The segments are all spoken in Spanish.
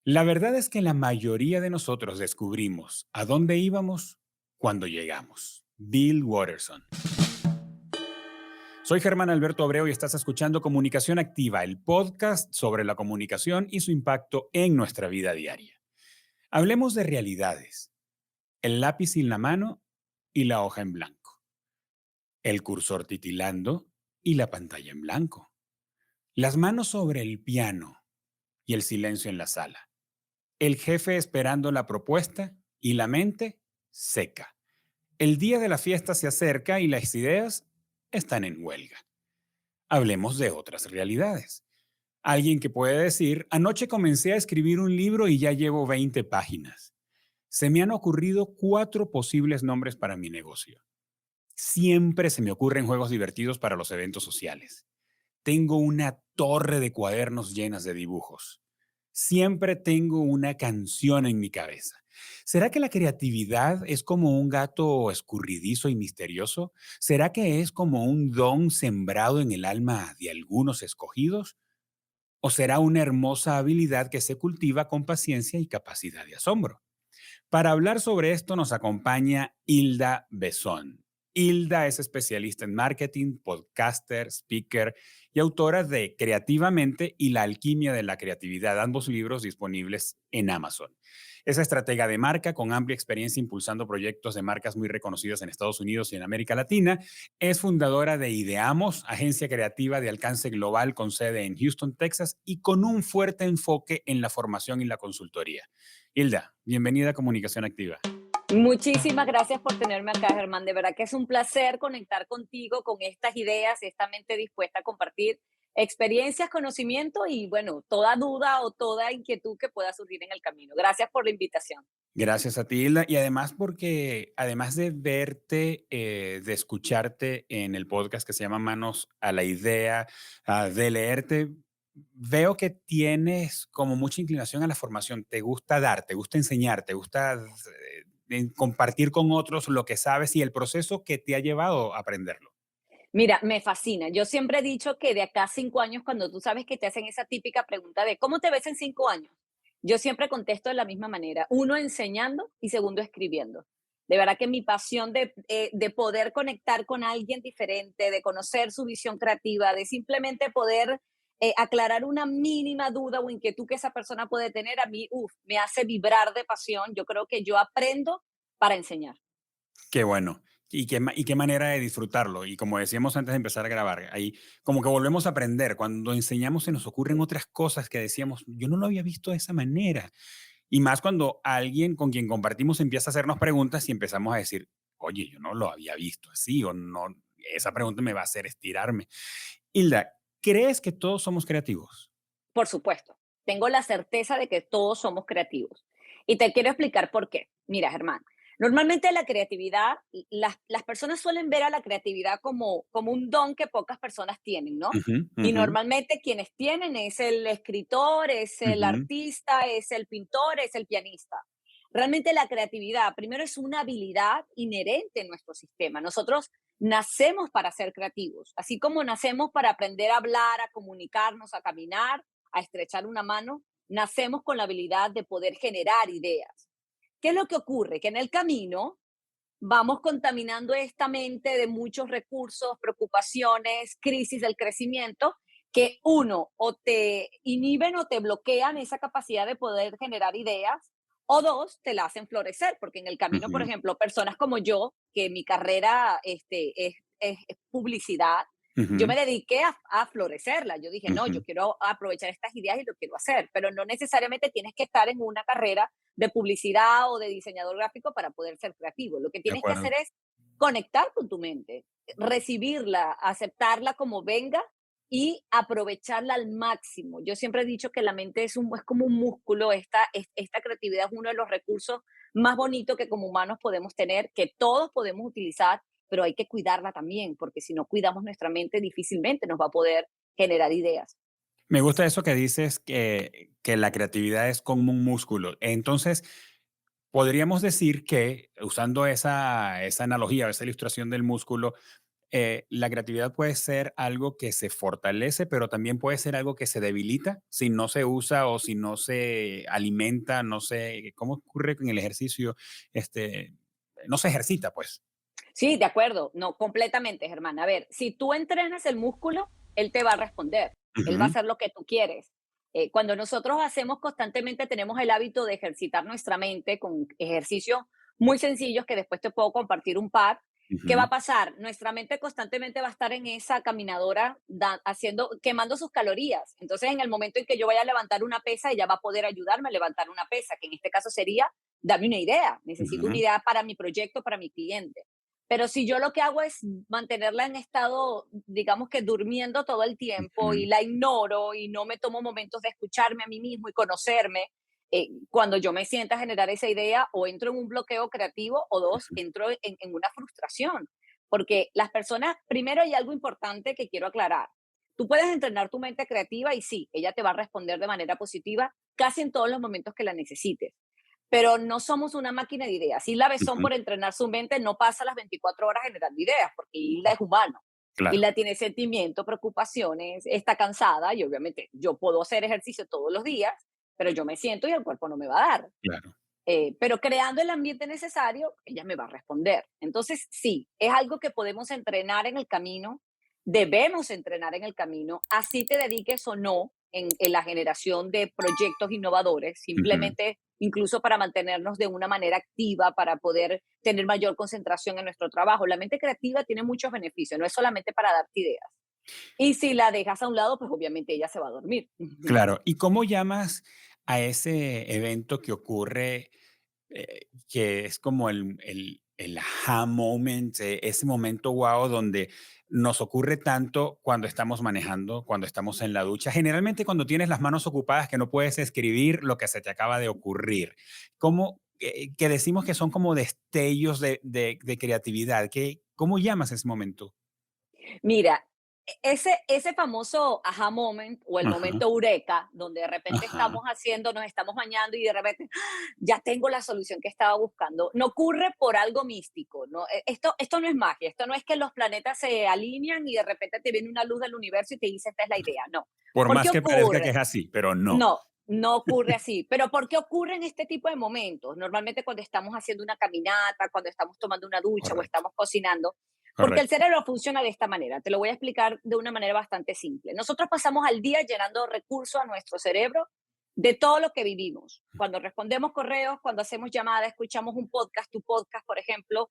La verdad es que la mayoría de nosotros descubrimos a dónde íbamos cuando llegamos. Bill Watterson. Soy Germán Alberto Abreu y estás escuchando Comunicación Activa, el podcast sobre la comunicación y su impacto en nuestra vida diaria. Hablemos de realidades, el lápiz en la mano y la hoja en blanco, el cursor titilando y la pantalla en blanco, las manos sobre el piano y el silencio en la sala, el jefe esperando la propuesta y la mente seca. El día de la fiesta se acerca y las ideas están en huelga. Hablemos de otras realidades. Alguien que puede decir, anoche comencé a escribir un libro y ya llevo 20 páginas. Se me han ocurrido 4 posibles nombres para mi negocio. Siempre se me ocurren juegos divertidos para los eventos sociales. Tengo una torre de cuadernos llenas de dibujos. Siempre tengo una canción en mi cabeza. ¿Será que la creatividad es como un gato escurridizo y misterioso? ¿Será que es como un don sembrado en el alma de algunos escogidos? ¿O será una hermosa habilidad que se cultiva con paciencia y capacidad de asombro? Para hablar sobre esto nos acompaña Hilda Besón. Hilda es especialista en marketing, podcaster, speaker y autora de Creativamente y La alquimia de la creatividad, ambos libros disponibles en Amazon. Es estratega de marca con amplia experiencia impulsando proyectos de marcas muy reconocidas en Estados Unidos y en América Latina. Es fundadora de Ideamos, agencia creativa de alcance global con sede en Houston, Texas y con un fuerte enfoque en la formación y la consultoría. Hilda, bienvenida a Comunicación Activa. Muchísimas gracias por tenerme acá, Germán. De verdad que es un placer conectar contigo con estas ideas, esta mente dispuesta a compartir experiencias, conocimiento y, bueno, toda duda o toda inquietud que pueda surgir en el camino. Gracias por la invitación. Gracias a ti, Hilda. Y además porque, además de verte, de escucharte en el podcast que se llama Manos a la Idea, de leerte, veo que tienes como mucha inclinación a la formación. Te gusta dar, te gusta enseñar, te gusta compartir con otros lo que sabes y el proceso que te ha llevado a aprenderlo. Mira, me fascina. Yo siempre he dicho que de acá a 5 años, cuando tú sabes que te hacen esa típica pregunta de ¿cómo te ves en 5 años? Yo siempre contesto de la misma manera. Uno, enseñando y segundo, escribiendo. De verdad que mi pasión de poder conectar con alguien diferente, de conocer su visión creativa, de simplemente poder aclarar una mínima duda o inquietud que esa persona puede tener, a mí, me hace vibrar de pasión. Yo creo que yo aprendo para enseñar. Qué bueno. Y qué manera de disfrutarlo. Y como decíamos antes de empezar a grabar, ahí como que volvemos a aprender. Cuando enseñamos se nos ocurren otras cosas que decíamos, yo no lo había visto de esa manera. Y más cuando alguien con quien compartimos empieza a hacernos preguntas y empezamos a decir, oye, yo no lo había visto así o no, esa pregunta me va a hacer estirarme. Hilda, ¿crees que todos somos creativos? Por supuesto, tengo la certeza de que todos somos creativos. Y te quiero explicar por qué. Mira, Germán, normalmente la creatividad, las personas suelen ver a la creatividad como un don que pocas personas tienen, ¿no? Ujú, Y ujú, normalmente quienes tienen es el escritor, es el ujú. artista, es el pintor, es el pianista. Realmente la creatividad, primero, es una habilidad inherente en nuestro sistema. Nosotros nacemos para ser creativos, así como nacemos para aprender a hablar, a comunicarnos, a caminar, a estrechar una mano, nacemos con la habilidad de poder generar ideas. ¿Qué es lo que ocurre? Que en el camino vamos contaminando esta mente de muchos recursos, preocupaciones, crisis del crecimiento, que uno, o te inhiben o te bloquean esa capacidad de poder generar ideas, o dos, te la hacen florecer, porque en el camino, por Ujú, ejemplo, personas como yo, que mi carrera es publicidad, yo me ujú, dediqué a florecerla. Yo dije, no, ujú. yo quiero aprovechar estas ideas y lo quiero hacer, pero no necesariamente tienes que estar en una carrera de publicidad o de diseñador gráfico para poder ser creativo. Lo que De tienes que hacer acuerdo. es conectar con tu mente, recibirla, aceptarla como venga y aprovecharla al máximo. Yo siempre he dicho que la mente es como un músculo, esta creatividad es uno de los recursos más bonitos que como humanos podemos tener, que todos podemos utilizar, pero hay que cuidarla también, porque si no cuidamos nuestra mente, difícilmente nos va a poder generar ideas. Me gusta eso que dices que la creatividad es como un músculo. Entonces, podríamos decir que, usando esa analogía, esa ilustración del músculo, la creatividad puede ser algo que se fortalece, pero también puede ser algo que se debilita si no se usa o si no se alimenta, no sé, ¿cómo ocurre con el ejercicio? Este, no se ejercita, pues. Sí, de acuerdo, no, completamente, Germán. A ver, si tú entrenas el músculo, él te va a responder, él va a Ujú, hacer lo que tú quieres. Cuando nosotros hacemos constantemente, tenemos el hábito de ejercitar nuestra mente con ejercicios muy sencillos que después te puedo compartir un par. ¿Qué va ujú, a pasar? Nuestra mente constantemente va a estar en esa caminadora haciendo, quemando sus calorías. Entonces, en el momento en que yo vaya a levantar una pesa, ella va a poder ayudarme a levantar una pesa, que en este caso sería, dame una idea. Necesito una ujú, idea para mi proyecto, para mi cliente. Pero si yo lo que hago es mantenerla en estado, digamos que durmiendo todo el tiempo y ujú, la ignoro y no me tomo momentos de escucharme a mí mismo y conocerme, cuando yo me sienta a generar esa idea, o entro en un bloqueo creativo, o dos, ujú, entro en una frustración. Porque las personas, primero hay algo importante que quiero aclarar. Tú puedes entrenar tu mente creativa y sí, ella te va a responder de manera positiva casi en todos los momentos que la necesites, pero no somos una máquina de ideas. Isla Besón, ujú. por entrenar su mente, no pasa las 24 horas generando ideas, porque Isla es humano. Claro, Isla tiene sentimientos, preocupaciones, está cansada y obviamente yo puedo hacer ejercicio todos los días, pero yo me siento y el cuerpo no me va a dar. claro. Pero creando el ambiente necesario, ella me va a responder. Entonces, sí, es algo que podemos entrenar en el camino, debemos entrenar en el camino, así te dediques o no en la generación de proyectos innovadores, Ujú. simplemente incluso para mantenernos de una manera activa, para poder tener mayor concentración en nuestro trabajo. La mente creativa tiene muchos beneficios, no es solamente para darte ideas. Y si la dejas a un lado, pues obviamente ella se va a dormir. Claro. ¿Y cómo llamas a ese evento que ocurre, que es como el aha moment, ese momento guau donde nos ocurre tanto cuando estamos manejando, cuando estamos en la ducha, generalmente cuando tienes las manos ocupadas que no puedes escribir lo que se te acaba de ocurrir? ¿Cómo, que decimos que son como destellos de creatividad? ¿Cómo llamas ese momento? Mira, ese famoso aha moment o el Ajá, momento eureka, donde de repente ajá, estamos haciendo, nos estamos bañando y de repente ¡ah! Ya tengo la solución que estaba buscando, no ocurre por algo místico, ¿no? Esto no es magia, esto no es que los planetas se alinean y de repente te viene una luz del universo y te dice esta es la idea, no. por ¿Por qué más que parezca que ocurre? es así, pero no. No, no ocurre así. Pero ¿por qué ocurren este tipo de momentos? Normalmente cuando estamos haciendo una caminata, cuando estamos tomando una ducha o Correcto, estamos cocinando, porque el correcto. cerebro funciona de esta manera. Te lo voy a explicar de una manera bastante simple. Nosotros pasamos al día llenando recursos a nuestro cerebro de todo lo que vivimos. Cuando respondemos correos, cuando hacemos llamadas, escuchamos un podcast, tu podcast, por ejemplo,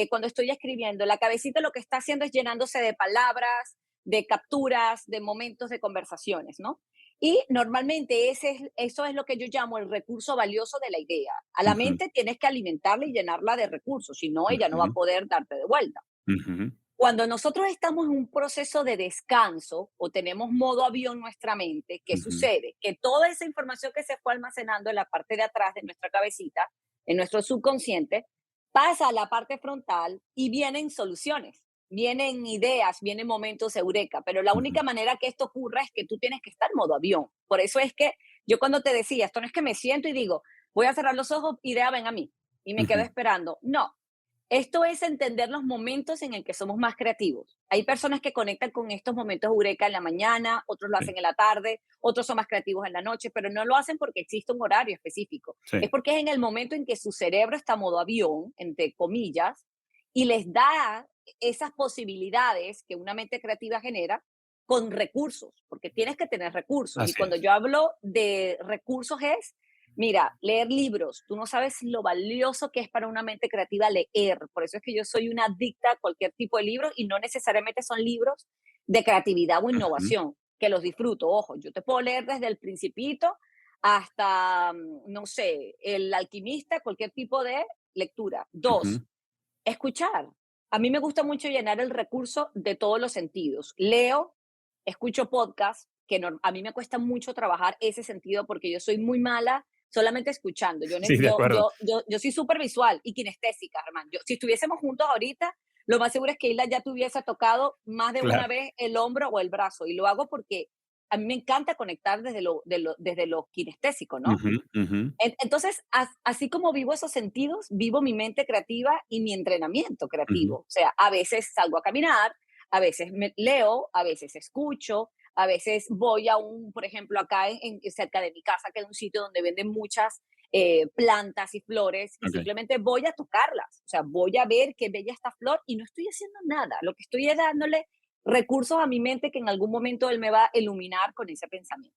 cuando estoy escribiendo, la cabecita lo que está haciendo es llenándose de palabras, de capturas, de momentos de conversaciones, ¿no? Y normalmente eso es lo que yo llamo el recurso valioso de la idea. A la Ujú, mente tienes que alimentarla y llenarla de recursos, si no, ella no va a ujú, poder darte de vuelta. ujú, Cuando nosotros estamos en un proceso de descanso o tenemos modo avión nuestra mente, ¿qué ujú. sucede? Que toda esa información que se fue almacenando en la parte de atrás de nuestra cabecita, en nuestro subconsciente, pasa a la parte frontal y vienen soluciones, vienen ideas, vienen momentos eureka, pero la Ujú, única manera que esto ocurra es que tú tienes que estar en modo avión. Por eso es que yo cuando te decía, esto no es que me siento y digo, voy a cerrar los ojos, idea, ven a mí, y me quedo ujú. esperando. No, esto es entender los momentos en el que somos más creativos. Hay personas que conectan con estos momentos eureka en la mañana, otros lo Sí, hacen en la tarde, otros son más creativos en la noche, pero no lo hacen porque existe un horario específico. Es sí. porque es en el momento en que su cerebro está a modo avión, entre comillas, y les da esas posibilidades que una mente creativa genera con recursos, porque tienes que tener recursos. Y Así cuando es. yo hablo de recursos es, mira, leer libros, tú no sabes lo valioso que es para una mente creativa leer. Por eso es que yo soy una adicta a cualquier tipo de libro y no necesariamente son libros de creatividad o Ujú, innovación, que los disfruto. Ojo, yo te puedo leer desde El Principito hasta, no sé, El Alquimista, cualquier tipo de lectura. Dos, ujú. escuchar. A mí me gusta mucho llenar el recurso de todos los sentidos. Leo, escucho podcast, que a mí me cuesta mucho trabajar ese sentido porque yo soy muy mala solamente escuchando. Yo, Sí, de acuerdo. yo soy súper visual y kinestésica, hermano. Si estuviésemos juntos ahorita, lo más seguro es que Isla ya te hubiese tocado más de una Claro. vez el hombro o el brazo. Y lo hago porque a mí me encanta conectar desde lo kinestésico, ¿no? Ujú, ujú, Entonces, así como vivo esos sentidos, vivo mi mente creativa y mi entrenamiento ujú. creativo. O sea, a veces salgo a caminar, a veces leo, a veces escucho, a veces voy a por ejemplo, acá cerca de mi casa, que es un sitio donde venden muchas plantas y flores, y Ok. simplemente voy a tocarlas, o sea, voy a ver qué bella esta flor y no estoy haciendo nada, lo que estoy es dándole recursos a mi mente que en algún momento él me va a iluminar con ese pensamiento.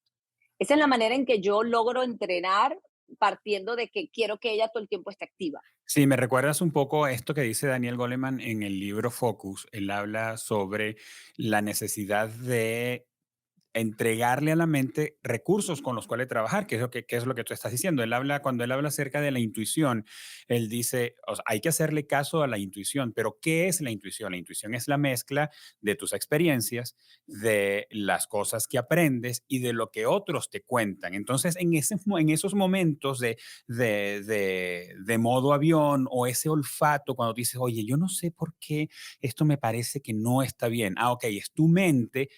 Esa es la manera en que yo logro entrenar partiendo de que quiero que ella todo el tiempo esté activa. Sí, me recuerdas un poco esto que dice Daniel Goleman en el libro Focus. Él habla sobre la necesidad de entregarle a la mente recursos con los cuales trabajar, que es lo que tú estás diciendo. Cuando él habla acerca de la intuición, él dice, o sea, hay que hacerle caso a la intuición, pero ¿qué es la intuición? La intuición es la mezcla de tus experiencias, de las cosas que aprendes y de lo que otros te cuentan. Entonces, en esos momentos de modo avión o ese olfato, cuando dices, oye, yo no sé por qué esto me parece que no está bien. Ah, ok, es tu mente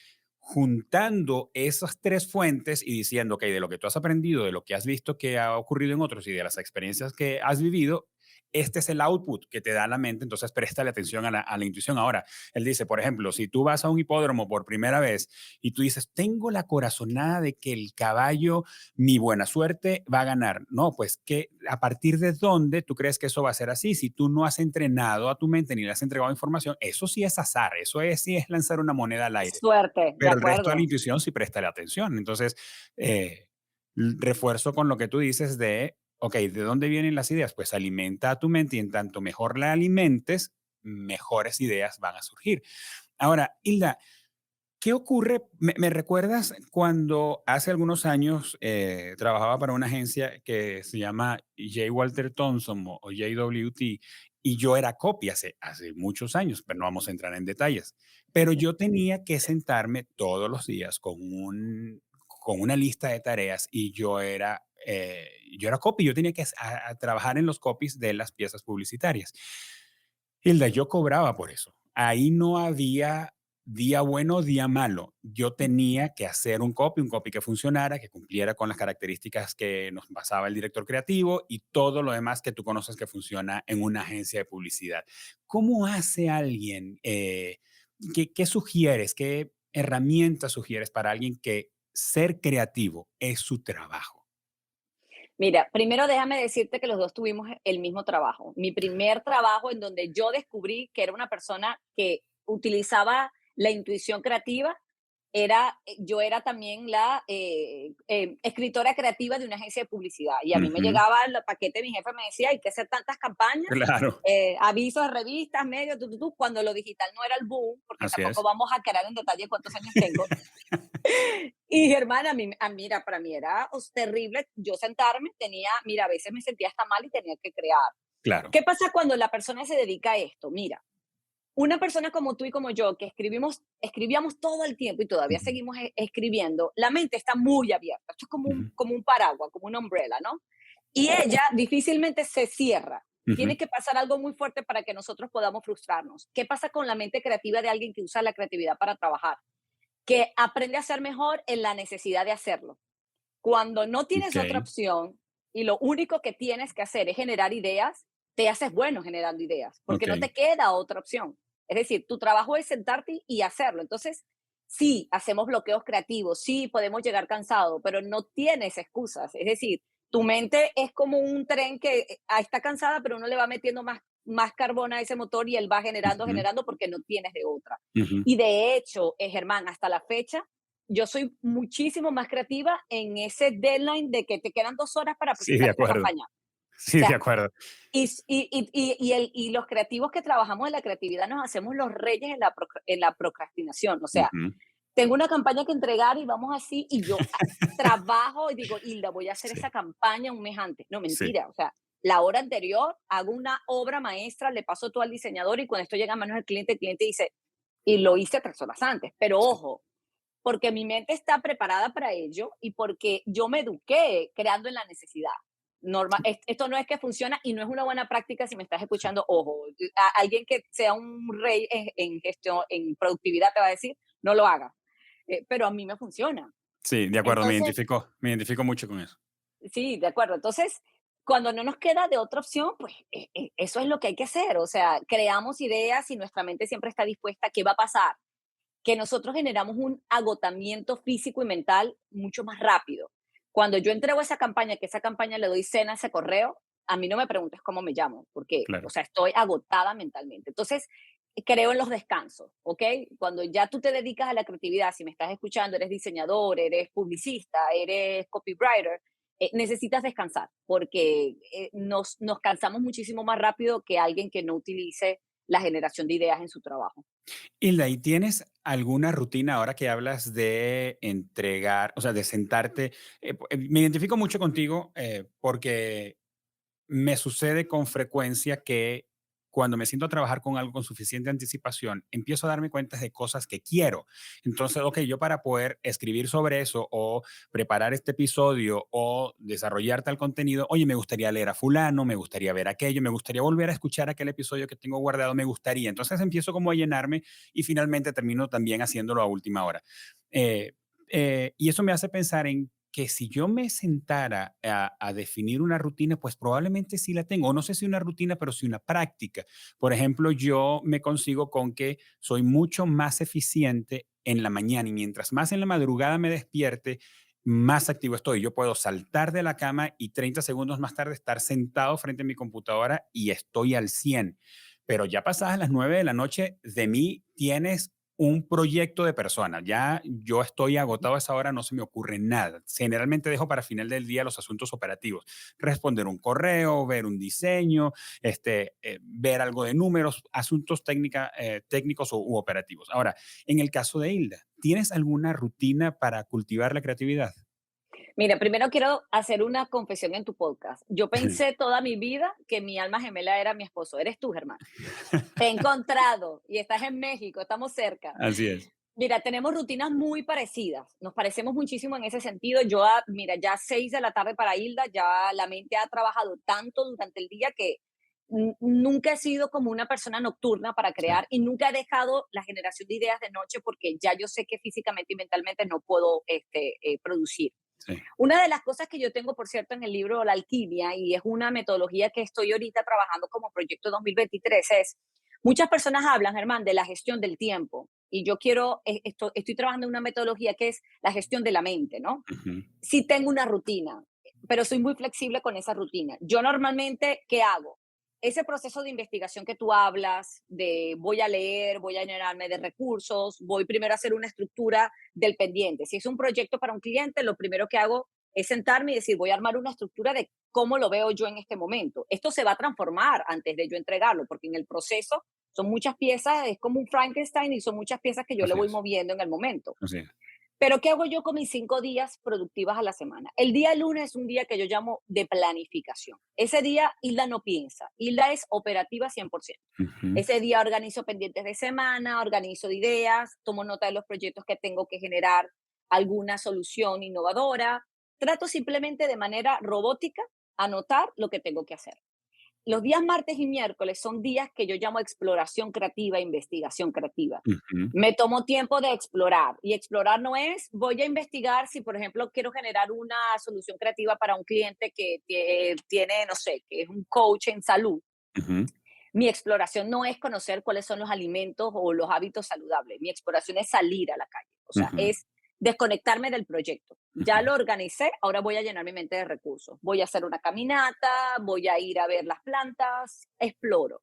juntando esas tres fuentes y diciendo, ok, de lo que tú has aprendido, de lo que has visto que ha ocurrido en otros y de las experiencias que has vivido, este es el output que te da la mente, entonces préstale atención a la intuición. Ahora, él dice, por ejemplo, si tú vas a un hipódromo por primera vez y tú dices, tengo la corazonada de que el caballo, mi buena suerte, va a ganar. No, pues que a partir de dónde tú crees que eso va a ser así. Si tú no has entrenado a tu mente ni le has entregado información, eso sí es azar, sí es lanzar una moneda al aire, Suerte, de pero el resto de la acuerdo. intuición sí presta la atención. Entonces, eh, refuerzo con lo que tú dices de, ok, ¿de dónde vienen las ideas? Pues alimenta a tu mente y en tanto mejor la alimentes, mejores ideas van a surgir. Ahora, Hilda, ¿qué ocurre? Me recuerdas cuando hace algunos años trabajaba para una agencia que se llama J. Walter Thompson o JWT y yo era copy hace muchos años, pero no vamos a entrar en detalles. Pero yo tenía que sentarme todos los días con una lista de tareas y yo era copy, yo tenía que a trabajar en los copies de las piezas publicitarias. Hilda, yo cobraba por eso. Ahí no había día bueno, día malo. Yo tenía que hacer un copy que funcionara, que cumpliera con las características que nos basaba el director creativo y todo lo demás que tú conoces que funciona en una agencia de publicidad. ¿Cómo hace alguien? ¿Qué sugieres? ¿Qué herramientas sugieres para alguien que ser creativo es su trabajo? Mira, primero déjame decirte que los dos tuvimos el mismo trabajo. Mi primer trabajo en donde yo descubrí que era una persona que utilizaba la intuición creativa, yo era también la escritora creativa de una agencia de publicidad. Y a mí me Ujú, llegaba el paquete, mi jefe me decía, hay que hacer tantas campañas, claro, avisos, revistas, medios, cuando lo digital no era el boom, porque así tampoco es. vamos a quedar en detalle cuántos años tengo. Y hermana, mira, para mí era terrible yo sentarme, mira, a veces me sentía hasta mal y tenía que crear. Claro. ¿Qué pasa cuando la persona se dedica a esto? Mira, una persona como tú y como yo, que escribíamos todo el tiempo y todavía Ujú, seguimos escribiendo, la mente está muy abierta. Esto es ujú, como un paraguas, como una umbrella, ¿no? Y ella difícilmente se cierra. ujú. Tiene que pasar algo muy fuerte para que nosotros podamos frustrarnos. ¿Qué pasa con la mente creativa de alguien que usa la creatividad para trabajar? Que aprende a ser mejor en la necesidad de hacerlo. Cuando no tienes otra Ok. opción y lo único que tienes que hacer es generar ideas, te haces bueno generando ideas, porque no Okey, te queda otra opción. Es decir, tu trabajo es sentarte y hacerlo. Entonces, sí, hacemos bloqueos creativos, sí, podemos llegar cansados, pero no tienes excusas. Es decir, tu mente es como un tren que está cansada, pero uno le va metiendo más carbón a ese motor y él va generando, ujú, generando porque no tienes de otra. ujú. Y de hecho, Germán, hasta la fecha, yo soy muchísimo más creativa en ese deadline de que te quedan 2 horas para Sí, de presentar esta acuerdo. campaña. O Sí, de sea, acuerdo. y los creativos que trabajamos en la creatividad nos hacemos los reyes en la procrastinación. O sea, Ujú. tengo una campaña que entregar y vamos así, y yo trabajo y digo, Hilda, voy a hacer Sí, esa campaña un mes antes. No, sí. mentira. O sea, la hora anterior hago una obra maestra, le paso todo al diseñador y cuando esto llega a manos del cliente, el cliente dice, y lo hice 3 horas antes. Pero Sí. ojo, porque mi mente está preparada para ello y porque yo me eduqué creando en la necesidad. Esto no es que funciona y no es una buena práctica si me estás Sí, escuchando, ojo, alguien que sea un rey en gestión, en productividad te va a decir, no lo haga, pero a mí me funciona. sí, de acuerdo, Entonces, me identifico mucho con eso. sí, de acuerdo. Entonces, Cuando no nos queda de otra opción, pues eso es lo que hay que hacer. O sea, creamos ideas y nuestra mente siempre está dispuesta. ¿Qué va a pasar? Que nosotros generamos un agotamiento físico y mental mucho más rápido. Cuando yo entrego esa campaña, que esa campaña le doy cena a ese correo, a mí no me preguntes cómo me llamo, porque, o Claro. sea, estoy agotada mentalmente. Entonces, creo en los descansos, ¿ok? Cuando ya tú te dedicas a la creatividad, si me estás escuchando, eres diseñador, eres publicista, eres copywriter, necesitas descansar, porque nos cansamos muchísimo más rápido que alguien que no utilice la generación de ideas en su trabajo. Hilda, ¿y tienes alguna rutina ahora que hablas de entregar, o sea, de sentarte? Me identifico mucho contigo porque me sucede con frecuencia que cuando me siento a trabajar con algo con suficiente anticipación, empiezo a darme cuenta de cosas que quiero. Entonces, ok, yo para poder escribir sobre eso o preparar este episodio o desarrollar tal contenido, oye, me gustaría leer a fulano, me gustaría ver aquello, me gustaría volver a escuchar aquel episodio que tengo guardado, me gustaría. Entonces empiezo como a llenarme y finalmente termino también haciéndolo a última hora. Eh, y eso me hace pensar en que si yo me sentara a definir una rutina, pues probablemente sí la tengo. O no sé si una rutina, pero sí una práctica. Por ejemplo, yo me consigo con que soy mucho más eficiente en la mañana y mientras más en la madrugada me despierte, más activo estoy. Yo puedo saltar de la cama y 30 segundos más tarde estar sentado frente a mi computadora y estoy al 100. Pero ya pasadas las 9 de la noche, de mí tienes un proyecto de persona. Ya yo estoy agotado a esa hora, no se me ocurre nada. Generalmente dejo para final del día los asuntos operativos. Responder un correo, ver un diseño, ver algo de números, asuntos técnicos u operativos. Ahora, en el caso de Hilda, ¿tienes alguna rutina para cultivar la creatividad? Mira, primero quiero hacer una confesión en tu podcast. Yo pensé toda mi vida que mi alma gemela era mi esposo. Eres tú, Germán. Te he encontrado y estás en México, estamos cerca. Así es. Mira, tenemos rutinas muy parecidas. Nos parecemos muchísimo en ese sentido. Mira, ya 6 de la tarde para Hilda, ya la mente ha trabajado tanto durante el día que nunca he sido como una persona nocturna para Sí, crear y nunca he dejado la generación de ideas de noche porque ya yo sé que físicamente y mentalmente no puedo producir. sí. Una de las cosas que yo tengo, por cierto, en el libro La Alquimia, y es una metodología que estoy ahorita trabajando como proyecto 2023, es, muchas personas hablan, Germán, de la gestión del tiempo, y yo estoy trabajando en una metodología que es la gestión de la mente, ¿no? Ujú. Sí tengo una rutina, pero soy muy flexible con esa rutina. Yo normalmente, ¿qué hago? Ese proceso de investigación que tú hablas, de voy a leer, voy a llenarme de recursos, voy primero a hacer una estructura del pendiente. Si es un proyecto para un cliente, lo primero que hago es sentarme y decir, voy a armar una estructura de cómo lo veo yo en este momento. Esto se va a transformar antes de yo entregarlo, porque en el proceso son muchas piezas, es como un Frankenstein y son muchas piezas que yo le Así voy es, moviendo en el momento. así es. Pero ¿qué hago yo con mis 5 días productivas a la semana? El día lunes es un día que yo llamo de planificación. Ese día Hilda no piensa, Hilda es operativa 100%. Ujú. Ese día organizo pendientes de semana, organizo de ideas, tomo nota de los proyectos que tengo que generar alguna solución innovadora. Trato simplemente de manera robótica anotar lo que tengo que hacer. Los días martes y miércoles son días que yo llamo exploración creativa, investigación creativa. Ujú. Me tomo tiempo de explorar y explorar no es voy a investigar si, por ejemplo, quiero generar una solución creativa para un cliente que tiene, no sé, que es un coach en salud. Ujú. Mi exploración no es conocer cuáles son los alimentos o los hábitos saludables. Mi exploración es salir a la calle, o sea, Ujú. es desconectarme del proyecto. Ya Ujú. lo organicé, ahora voy a llenar mi mente de recursos. Voy a hacer una caminata, voy a ir a ver las plantas, exploro.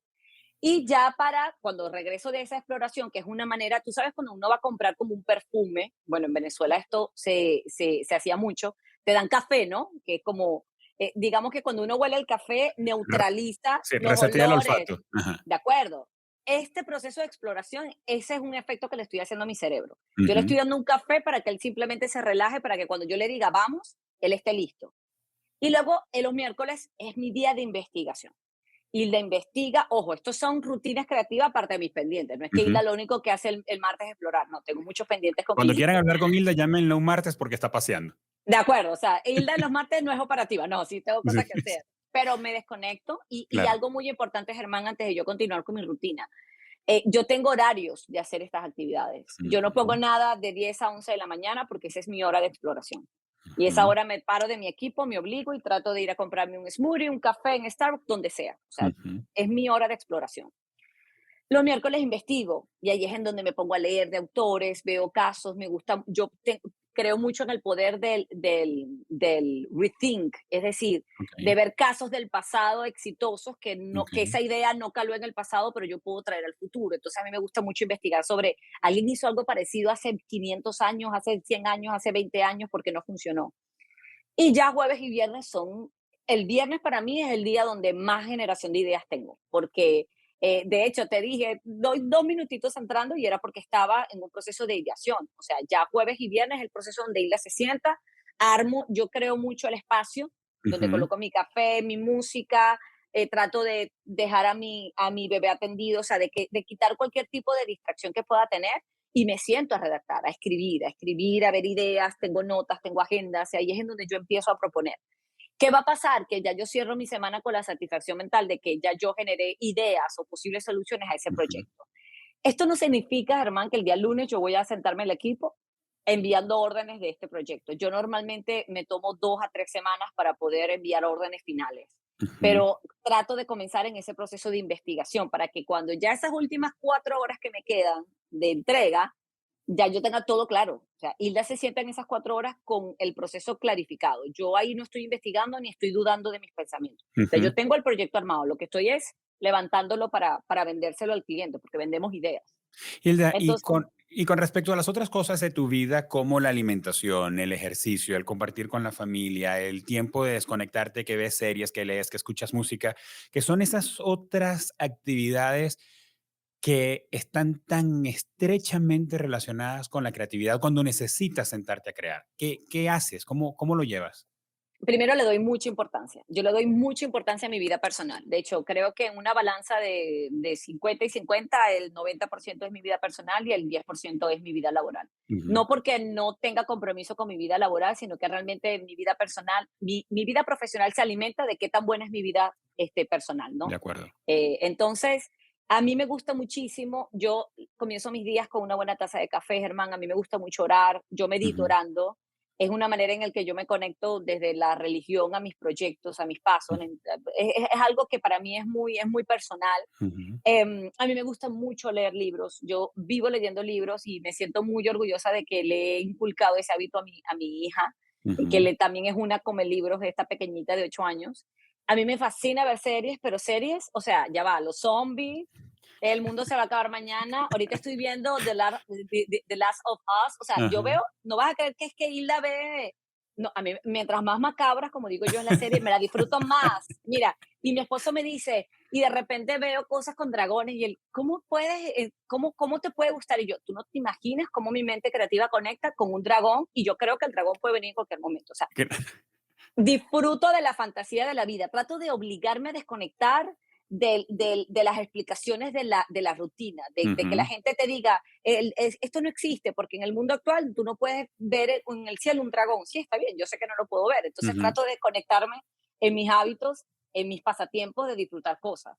Y ya para cuando regreso de esa exploración, que es una manera, tú sabes, cuando uno va a comprar como un perfume, bueno, en Venezuela esto se hacía mucho, te dan café, ¿no? Que es como, digamos que cuando uno huele el café, Re- neutraliza Sí, los resetea el olores, olfato. Ajá. ¿de acuerdo? Este proceso de exploración, ese es un efecto que le estoy haciendo a mi cerebro. Yo le Ujú. estoy dando un café para que él simplemente se relaje, para que cuando yo le diga vamos, él esté listo. Y luego, en los miércoles es mi día de investigación. Hilda investiga, ojo, estos son rutinas creativas aparte de mis pendientes, no es que Ujú. Hilda lo único que hace el martes es explorar, no, tengo muchos pendientes con Cuando quieran Hildita. hablar con Hilda, llámenla un martes porque está paseando. De acuerdo, o sea, Hilda en los martes no es operativa, no, sí tengo Sí, cosas que hacer, pero me desconecto y claro. algo muy importante, Germán, antes de yo continuar con mi rutina, yo tengo horarios de hacer estas actividades. Yo no pongo Ujú. nada de 10 a 11 de la mañana porque esa es mi hora de exploración. Y esa Ujú, hora me paro de mi equipo, me obligo y trato de ir a comprarme un smoothie, un café en Starbucks, donde sea. O sea, ujú, es mi hora de exploración. Los miércoles investigo y ahí es en donde me pongo a leer de autores, veo casos, me gusta, creo mucho en el poder del rethink, es decir, de okey, ver casos del pasado exitosos que, no, que okey, esa idea no caló en el pasado, pero yo puedo traer al futuro. Entonces a mí me gusta mucho investigar sobre, alguien hizo algo parecido hace 500 años, hace 100 años, hace 20 años, porque no funcionó. Y ya jueves y viernes son, el viernes para mí es el día donde más generación de ideas tengo, porque de hecho te dije, doy 2 minutitos entrando y era porque estaba en un proceso de ideación. O sea, ya jueves y viernes es el proceso donde Hilda se sienta, armo, yo creo mucho el espacio donde ujú. coloco mi café, mi música, trato de dejar a mi bebé atendido, o sea, de quitar cualquier tipo de distracción que pueda tener y me siento a redactar, a escribir, a ver ideas, tengo notas, tengo agendas, y ahí es en donde yo empiezo a proponer. ¿Qué va a pasar? Que ya yo cierro mi semana con la satisfacción mental de que ya yo generé ideas o posibles soluciones a ese Ujú, proyecto. Esto no significa, Germán, que el día lunes yo voy a sentarme al equipo enviando órdenes de este proyecto. Yo normalmente me tomo 2 a 3 semanas para poder enviar órdenes finales, ujú. pero trato de comenzar en ese proceso de investigación para que cuando ya esas últimas 4 horas que me quedan de entrega, ya yo tenga todo claro. O sea, Hilda se sienta en esas 4 horas con el proceso clarificado. Yo ahí no estoy investigando ni estoy dudando de mis pensamientos. O sea, yo Ujú. tengo el proyecto armado, lo que estoy es levantándolo para vendérselo al cliente, porque vendemos ideas. Hilda, Entonces, y con respecto a las otras cosas de tu vida, como la alimentación, el ejercicio, el compartir con la familia, el tiempo de desconectarte, que ves series, que lees, que escuchas música, que son esas otras actividades que están tan estrechamente relacionadas con la creatividad cuando necesitas sentarte a crear. ¿Qué haces? ¿Cómo lo llevas? primero le doy mucha importancia. Yo le doy mucha importancia a mi vida personal. De hecho, creo que en una balanza de 50 y 50, el 90% es mi vida personal y el 10% es mi vida laboral. Ujú, No porque no tenga compromiso con mi vida laboral, sino que realmente mi vida personal, mi vida profesional se alimenta de qué tan buena es mi vida personal, de ¿no? acuerdo. Entonces, a mí me gusta muchísimo, yo comienzo mis días con una buena taza de café, Germán, a mí me gusta mucho orar, yo medito Ujú, orando, es una manera en la que yo me conecto desde la religión a mis proyectos, a mis pasos, ujú, es algo que para mí es muy personal. ujú, A mí me gusta mucho leer libros, yo vivo leyendo libros y me siento muy orgullosa de que le he inculcado ese hábito a mi hija, que ujú. también es una come libros, esta pequeñita de 8 años. A mí me fascina ver series, pero series, o sea, ya va, los zombies, el mundo se va a acabar mañana. Ahorita estoy viendo The Last of Us. O sea, yo Ajá. veo, no vas a creer que es que Hilda ve. No, a mí, mientras más macabras, como digo yo, es la serie, me la disfruto más. Mira, y mi esposo me dice, y de repente veo cosas con dragones, y él, ¿cómo te puede gustar? Y yo, tú no te imaginas cómo mi mente creativa conecta con un dragón, y yo creo que el dragón puede venir en cualquier momento. O sea, Que disfruto de la fantasía de la vida, trato de obligarme a desconectar de las explicaciones de la rutina, de que la Ujú, gente te diga, esto no existe, porque en el mundo actual tú no puedes ver en el cielo un dragón. Sí, está bien, yo sé que no lo puedo ver, entonces ujú. trato de conectarme en mis hábitos, en mis pasatiempos, de disfrutar cosas.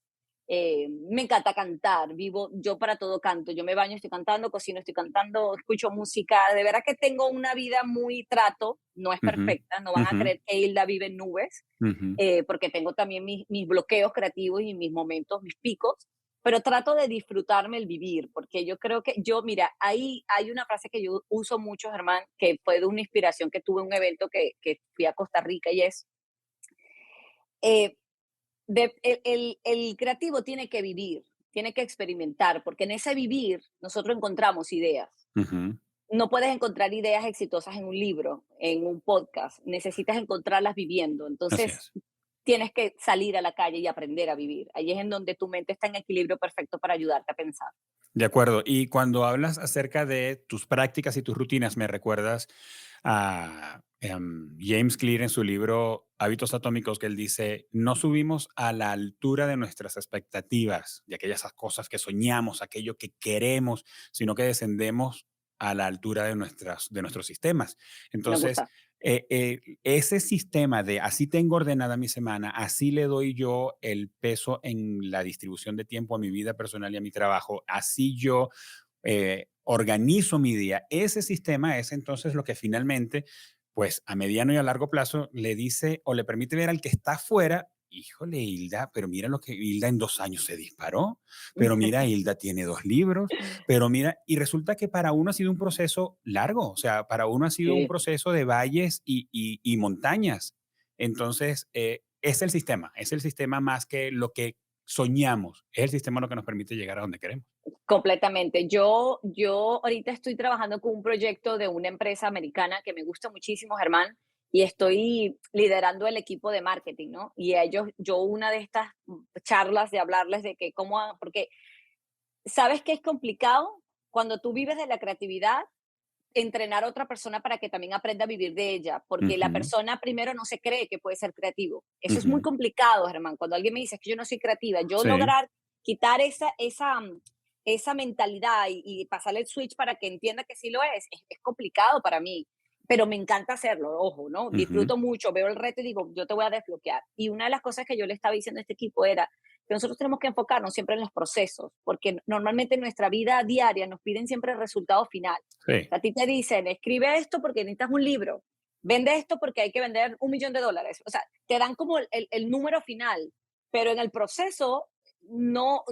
Me encanta cantar, vivo, yo para todo canto, yo me baño, estoy cantando, cocino, estoy cantando, escucho música, de verdad que tengo una vida muy trato, no es Ujú, perfecta, no van a ujú, creer que Hilda vive en nubes, ujú. porque tengo también mis bloqueos creativos y mis momentos, mis picos, pero trato de disfrutarme el vivir, porque yo creo que mira, ahí hay una frase que yo uso mucho, Germán, que fue de una inspiración que tuve en un evento que fui a Costa Rica y es, eh, el creativo tiene que vivir, tiene que experimentar, porque en ese vivir nosotros encontramos ideas. Ujú, No puedes encontrar ideas exitosas en un libro, en un podcast, necesitas encontrarlas viviendo. así Entonces, es. tienes que salir a la calle y aprender a vivir. Ahí es en donde tu mente está en equilibrio perfecto para ayudarte a pensar. De acuerdo. Y cuando hablas acerca de tus prácticas y tus rutinas, me recuerdas a James Clear en su libro Hábitos Atómicos, que él dice, no subimos a la altura de nuestras expectativas, de aquellas cosas que soñamos, aquello que queremos, sino que descendemos a la altura de, de nuestros sistemas. Me Entonces, gusta. ese sistema de así tengo ordenada mi semana, así le doy yo el peso en la distribución de tiempo a mi vida personal y a mi trabajo, así yo organizo mi día, ese sistema es entonces lo que finalmente pues a mediano y a largo plazo le dice o le permite ver al que está afuera, híjole, Hilda, pero mira lo que Hilda en 2 años se disparó, pero mira, Hilda tiene 2 libros, pero mira, y resulta que para uno ha sido un proceso largo, o sea, para uno ha sido un Sí, proceso de valles y montañas. Entonces, es el sistema más que lo que soñamos, es el sistema lo que nos permite llegar a donde queremos. completamente. Yo ahorita estoy trabajando con un proyecto de una empresa americana que me gusta muchísimo, Germán, y estoy liderando el equipo de marketing, ¿no? Y a ellos, yo una de estas charlas de hablarles de que cómo, porque sabes que es complicado cuando tú vives de la creatividad, entrenar a otra persona para que también aprenda a vivir de ella, porque la Ujú, persona primero no se cree que puede ser creativo. Eso es muy ujú. complicado, Germán. Cuando alguien me dice "Es que yo no soy creativa", yo Sí, lograr quitar esa mentalidad y pasarle el switch para que entienda que sí lo es complicado para mí, pero me encanta hacerlo, ojo, ¿no? ujú, Disfruto mucho, veo el reto y digo, yo te voy a desbloquear. Y una de las cosas que yo le estaba diciendo a este equipo era que nosotros tenemos que enfocarnos siempre en los procesos, porque normalmente en nuestra vida diaria nos piden siempre el resultado final. sí, A ti te dicen, escribe esto porque necesitas un libro, vende esto porque hay que vender $1 millón. O sea, te dan como el número final, pero en el proceso no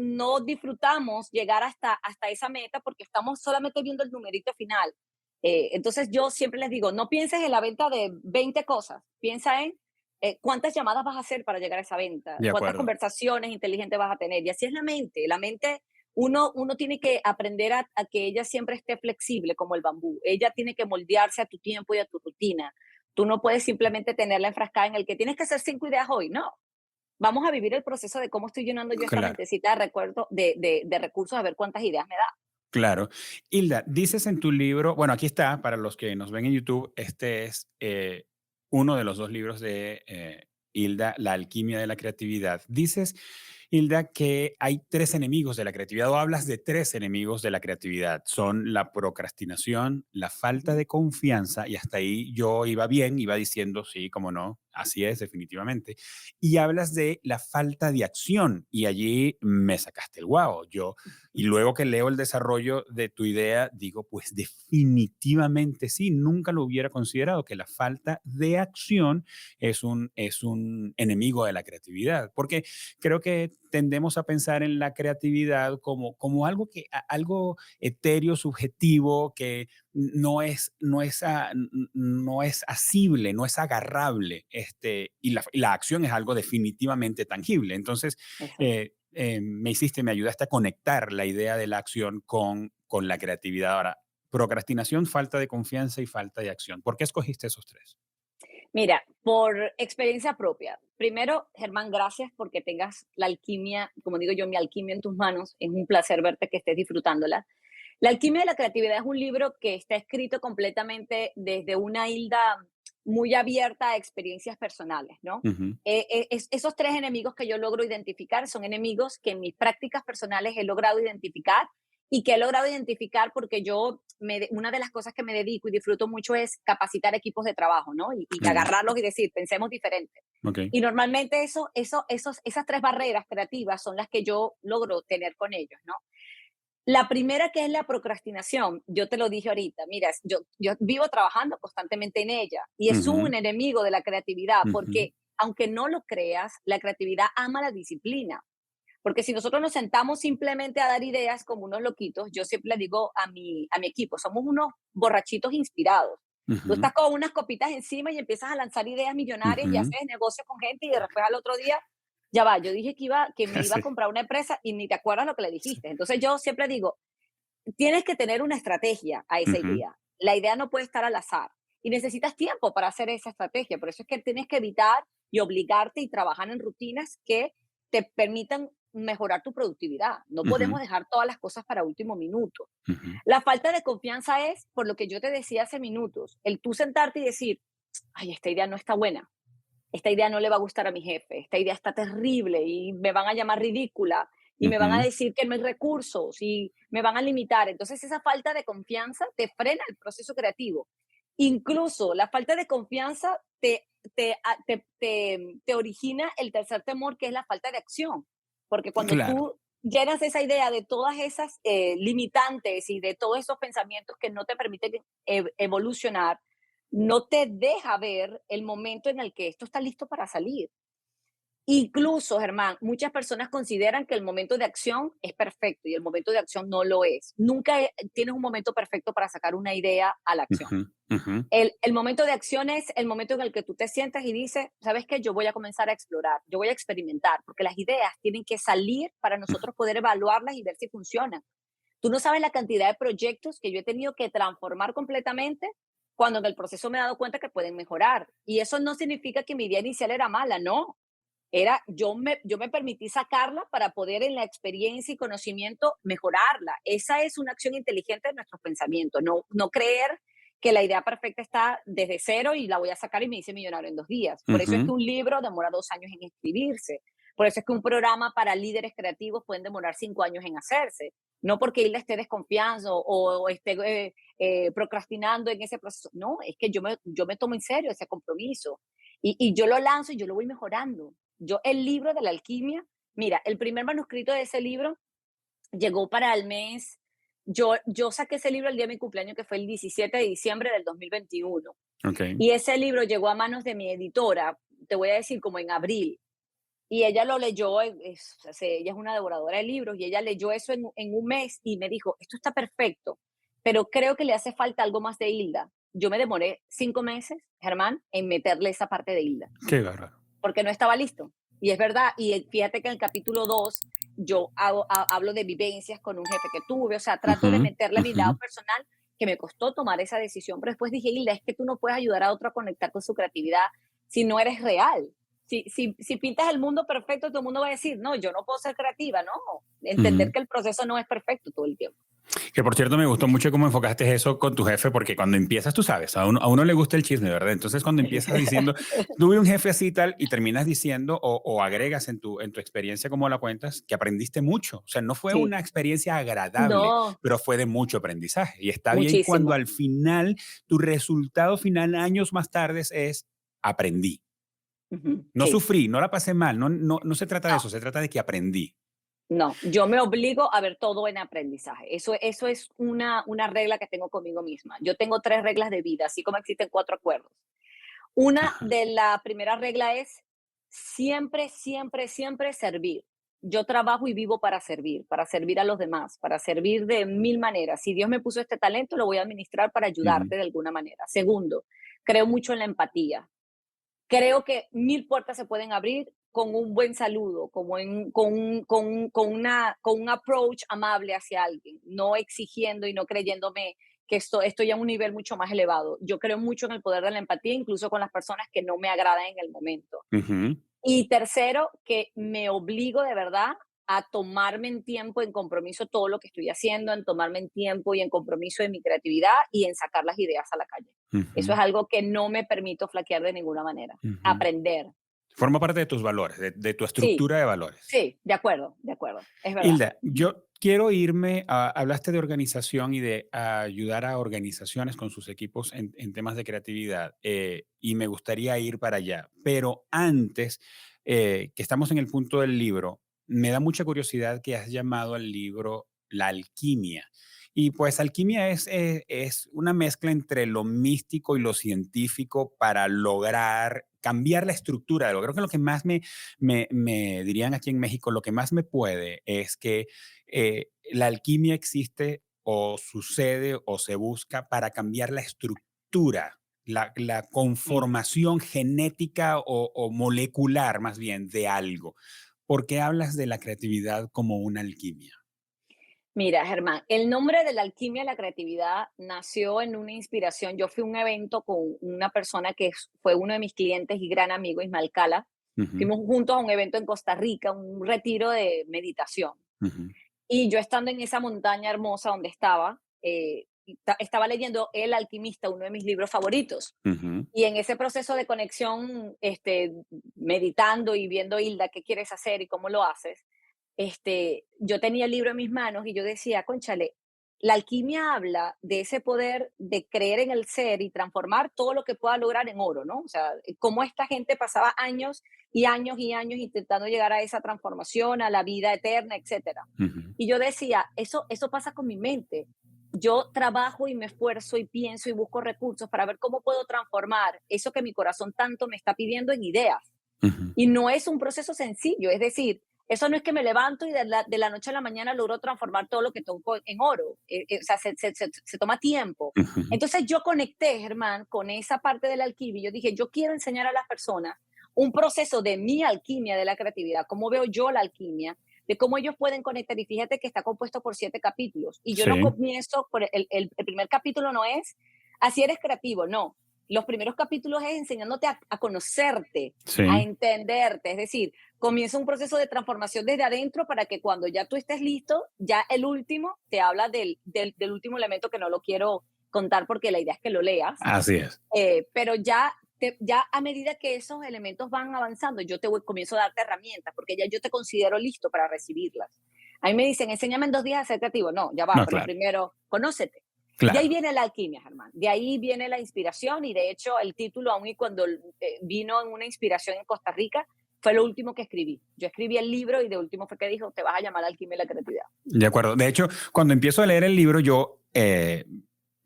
disfrutamos llegar hasta esa meta porque estamos solamente viendo el numerito final. Entonces yo siempre les digo, no pienses en la venta de 20 cosas, piensa en cuántas llamadas vas a hacer para llegar a esa venta, de cuántas acuerdo. conversaciones inteligentes vas a tener. Y así es la mente uno tiene que aprender a que ella siempre esté flexible como el bambú. Ella tiene que moldearse a tu tiempo y a tu rutina. Tú no puedes simplemente tenerla enfrascada en el que tienes que hacer 5 ideas hoy. No, vamos a vivir el proceso de cómo estoy llenando yo esta Claro. mentecita de, recuerdo, de recursos a ver cuántas ideas me da. Claro. Hilda, dices en tu libro, bueno, aquí está, para los que nos ven en YouTube, este es uno de los 2 libros de Hilda, La alquimia de la creatividad. Dices, Hilda, que hay 3 enemigos de la creatividad o hablas de 3 enemigos de la creatividad. Son la procrastinación, la falta Ujú. de confianza, y hasta ahí yo iba bien, iba diciendo, sí, cómo no, así es, definitivamente. Y hablas de la falta de acción, y allí me sacaste el guau. Y luego que leo el desarrollo de tu idea, digo, pues definitivamente sí, nunca lo hubiera considerado, que la falta de acción es un enemigo de la creatividad, porque creo que tendemos a pensar en la creatividad como algo, algo etéreo, subjetivo, que no es asible, no es agarrable, y la acción es algo definitivamente tangible. Entonces, Exacto. me ayudaste a conectar la idea de la acción con la creatividad. Ahora, procrastinación, falta de confianza y falta de acción. ¿Por qué escogiste esos 3? Mira, por experiencia propia. Primero, Germán, gracias porque tengas la alquimia, como digo yo, mi alquimia en tus manos. Es un placer verte que estés disfrutándola. La alquimia de la creatividad es un libro que está escrito completamente desde una hilda muy abierta a experiencias personales, ¿no? Ujú, Esos 3 enemigos que yo logro identificar son enemigos que en mis prácticas personales he logrado identificar y que he logrado identificar porque una de las cosas que me dedico y disfruto mucho es capacitar equipos de trabajo, ¿no? Y ujú, agarrarlos y decir, pensemos diferente. ok, Y normalmente esas 3 barreras creativas son las que yo logro tener con ellos, ¿no? La primera, que es la procrastinación, yo te lo dije ahorita, mira, yo vivo trabajando constantemente en ella y es ujú, un enemigo de la creatividad ujú, porque, aunque no lo creas, la creatividad ama la disciplina. Porque si nosotros nos sentamos simplemente a dar ideas como unos loquitos, yo siempre le digo a mi equipo, somos unos borrachitos inspirados. Tú ujú, estás con unas copitas encima y empiezas a lanzar ideas millonarias y ujú. haces negocio con gente y después al otro día, ya va, yo dije que me iba a Sí, comprar una empresa y ni te acuerdas lo que le sí. dijiste. Entonces yo siempre digo, tienes que tener una estrategia a esa Ujú, idea. La idea no puede estar al azar y necesitas tiempo para hacer esa estrategia. Por eso es que tienes que evitar y obligarte y trabajar en rutinas que te permitan mejorar tu productividad. No ujú, podemos dejar todas las cosas para último minuto. ujú. La falta de confianza es, por lo que yo te decía hace minutos, el tú sentarte y decir, ay, esta idea no está buena, esta idea no le va a gustar a mi jefe, esta idea está terrible y me van a llamar ridícula y me van a Ujú, decir que no hay recursos y me van a limitar. Entonces esa falta de confianza te frena el proceso creativo. Incluso la falta de confianza te origina el tercer temor, que es la falta de acción. Porque cuando claro. tú llenas esa idea de todas esas limitantes y de todos esos pensamientos que no te permiten evolucionar, no te deja ver el momento en el que esto está listo para salir. Incluso, Germán, muchas personas consideran que el momento de acción es perfecto y el momento de acción no lo es. Nunca tienes un momento perfecto para sacar una idea a la acción. Ujú, ujú, El momento de acción es el momento en el que tú te sientas y dices, ¿sabes qué? Yo voy a comenzar a explorar, yo voy a experimentar, porque las ideas tienen que salir para nosotros poder evaluarlas y ver si funcionan. Tú no sabes la cantidad de proyectos que yo he tenido que transformar completamente cuando en el proceso me he dado cuenta que pueden mejorar. Y eso no significa que mi idea inicial era mala, no. Era, yo me permití sacarla para poder en la experiencia y conocimiento mejorarla. Esa es una acción inteligente de nuestros pensamientos, no creer que la idea perfecta está desde cero y la voy a sacar y me hice millonario en 2 días. Por eso es que ujú. un libro demora 2 años en escribirse. Por eso es que un programa para líderes creativos pueden demorar 5 años en hacerse. No porque él esté desconfiando o esté procrastinando en ese proceso. No, es que yo me tomo en serio ese compromiso. Y yo lo lanzo y yo lo voy mejorando. Yo el libro de la alquimia, mira, el primer manuscrito de ese libro llegó para el mes, yo saqué ese libro el día de mi cumpleaños, que fue el 17 de diciembre del 2021. Ok. Y ese libro llegó a manos de mi editora, te voy a decir, como en abril. Y ella lo leyó, o sea, ella es una devoradora de libros, y ella leyó eso en un mes y me dijo, esto está perfecto, pero creo que le hace falta algo más de Hilda. Yo me demoré 5 meses, Germán, en meterle esa parte de Hilda Qué bárbaro. porque no estaba listo. Y es verdad, y fíjate que en el capítulo 2 yo hablo de vivencias con un jefe que tuve, o sea, trato Ujú, de meterle mi ujú. lado personal, que me costó tomar esa decisión, pero después dije, Hilda, es que tú no puedes ayudar a otro a conectar con su creatividad si no eres real. Si pintas el mundo perfecto, todo el mundo va a decir, no, yo no puedo ser creativa, no. Entender Ujú. que el proceso no es perfecto todo el tiempo. Que por cierto me gustó mucho cómo enfocaste eso con tu jefe, porque cuando empiezas, tú sabes, a uno le gusta el chisme, ¿verdad? Entonces cuando empiezas diciendo, tuve un jefe así y tal, y terminas diciendo o agregas en tu experiencia, como la cuentas, que aprendiste mucho. O sea, no fue Sí, una experiencia agradable, no, pero fue de mucho aprendizaje. Y está bien cuando muchísimo. al final, tu resultado final, años más tarde, es aprendí. Ujú, No sí. sufrí, no la pasé mal, no se trata de No. eso, se trata de que aprendí. No, yo me obligo a ver todo en aprendizaje. Eso es una regla que tengo conmigo misma. Yo tengo 3 reglas de vida, así como existen 4 acuerdos. Una Ajá. de la primera regla es siempre, siempre, siempre servir. Yo trabajo y vivo para servir a los demás, para servir de mil maneras. Si Dios me puso este talento, lo voy a administrar para Ujú, ayudarte de alguna manera. Segundo, creo mucho en la empatía. Creo que 1000 puertas se pueden abrir con un buen saludo, como con un approach amable hacia alguien, no exigiendo y no creyéndome que estoy a un nivel mucho más elevado. Yo creo mucho en el poder de la empatía, incluso con las personas que no me agradan en el momento. ujú, Y tercero, que me obligo de verdad a tomarme en tiempo, en compromiso todo lo que estoy haciendo, en tomarme en tiempo y en compromiso de mi creatividad y en sacar las ideas a la calle. Eso ujú, es algo que no me permito flaquear de ninguna manera. ujú. Aprender. Forma parte de tus valores, de tu Sí, estructura de valores. sí, de acuerdo, es verdad. Hilda, Ujú, yo quiero irme hablaste de organización y de ayudar a organizaciones con sus equipos en temas de creatividad, y me gustaría ir para allá. Pero antes, que estamos en el punto del libro, me da mucha curiosidad que has llamado al libro La alquimia. Y pues alquimia es una mezcla entre lo místico y lo científico para lograr cambiar la estructura de algo. Creo que lo que más me dirían aquí en México, lo que más me puede es que la alquimia existe o sucede o se busca para cambiar la estructura, la sí. conformación genética o molecular más bien de algo. ¿Por qué hablas de la creatividad como una alquimia? Mira, Germán, el nombre de la alquimia de la creatividad nació en una inspiración. Yo fui a un evento con una persona que fue uno de mis clientes y gran amigo, Ismael Cala. Ujú, Fuimos juntos a un evento en Costa Rica, un retiro de meditación. ujú, Y yo estando en esa montaña hermosa donde estaba, estaba leyendo El Alquimista, uno de mis libros favoritos. ujú, Y en ese proceso de conexión, meditando y viendo, Hilda, qué quieres hacer y cómo lo haces, yo tenía el libro en mis manos y yo decía, cónchale, la alquimia habla de ese poder de creer en el ser y transformar todo lo que pueda lograr en oro, ¿no? O sea, cómo esta gente pasaba años y años y años intentando llegar a esa transformación, a la vida eterna, etcétera. ujú, Y yo decía, eso pasa con mi mente. yo trabajo y me esfuerzo y pienso y busco recursos para ver cómo puedo transformar eso que mi corazón tanto me está pidiendo en ideas. Ujú, Y no es un proceso sencillo, es decir, eso no es que me levanto y de la noche a la mañana logro transformar todo lo que toco en oro. O sea, se toma tiempo. ujú. Entonces yo conecté, Germán, con esa parte de la alquimia. Yo dije, yo quiero enseñar a las personas un proceso de mi alquimia de la creatividad, cómo veo yo la alquimia, de cómo ellos pueden conectar. Y fíjate que está compuesto por 7 capítulos. Y yo no Sí, comienzo por el primer capítulo, no es así eres creativo, no. Los primeros capítulos es enseñándote a conocerte, a sí. entenderte. Es decir, comienza un proceso de transformación desde adentro para que cuando ya tú estés listo, ya el último te habla del último elemento que no lo quiero contar porque la idea es que lo leas, Así es. pero ya a medida que esos elementos van avanzando, comienzo a darte herramientas porque ya yo te considero listo para recibirlas. A mí me dicen, enséñame en 2 días a ser creativo. No, ya va, No, pero claro, primero, conócete. De ahí claro. viene la alquimia, Germán. De ahí viene la inspiración y de hecho el título, aún y cuando vino en una inspiración en Costa Rica, fue lo último que escribí. Yo escribí el libro y de último fue que dijo, te vas a llamar Alquimia y la creatividad. De acuerdo. De hecho, cuando empiezo a leer el libro, yo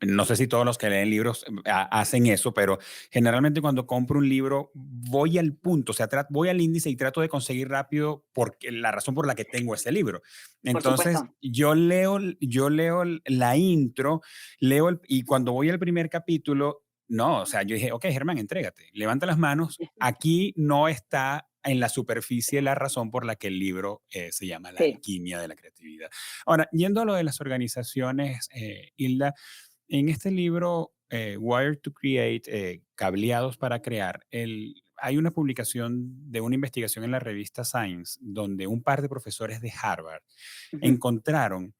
no sé si todos los que leen libros hacen eso, pero generalmente cuando compro un libro voy al punto, o sea, voy al índice y trato de conseguir rápido porque la razón por la que tengo ese libro. Por Entonces, supuesto. yo leo la intro, y cuando voy al primer capítulo, no, o sea, yo dije, ok, Germán, entrégate, levanta las manos. Aquí no está en la superficie la razón por la que el libro se llama La Sí. alquimia de la creatividad. Ahora, yendo a lo de las organizaciones, Hilda, en este libro, Wired to Create, Cableados para Crear, hay una publicación de una investigación en la revista Science, donde un par de profesores de Harvard Ujú, encontraron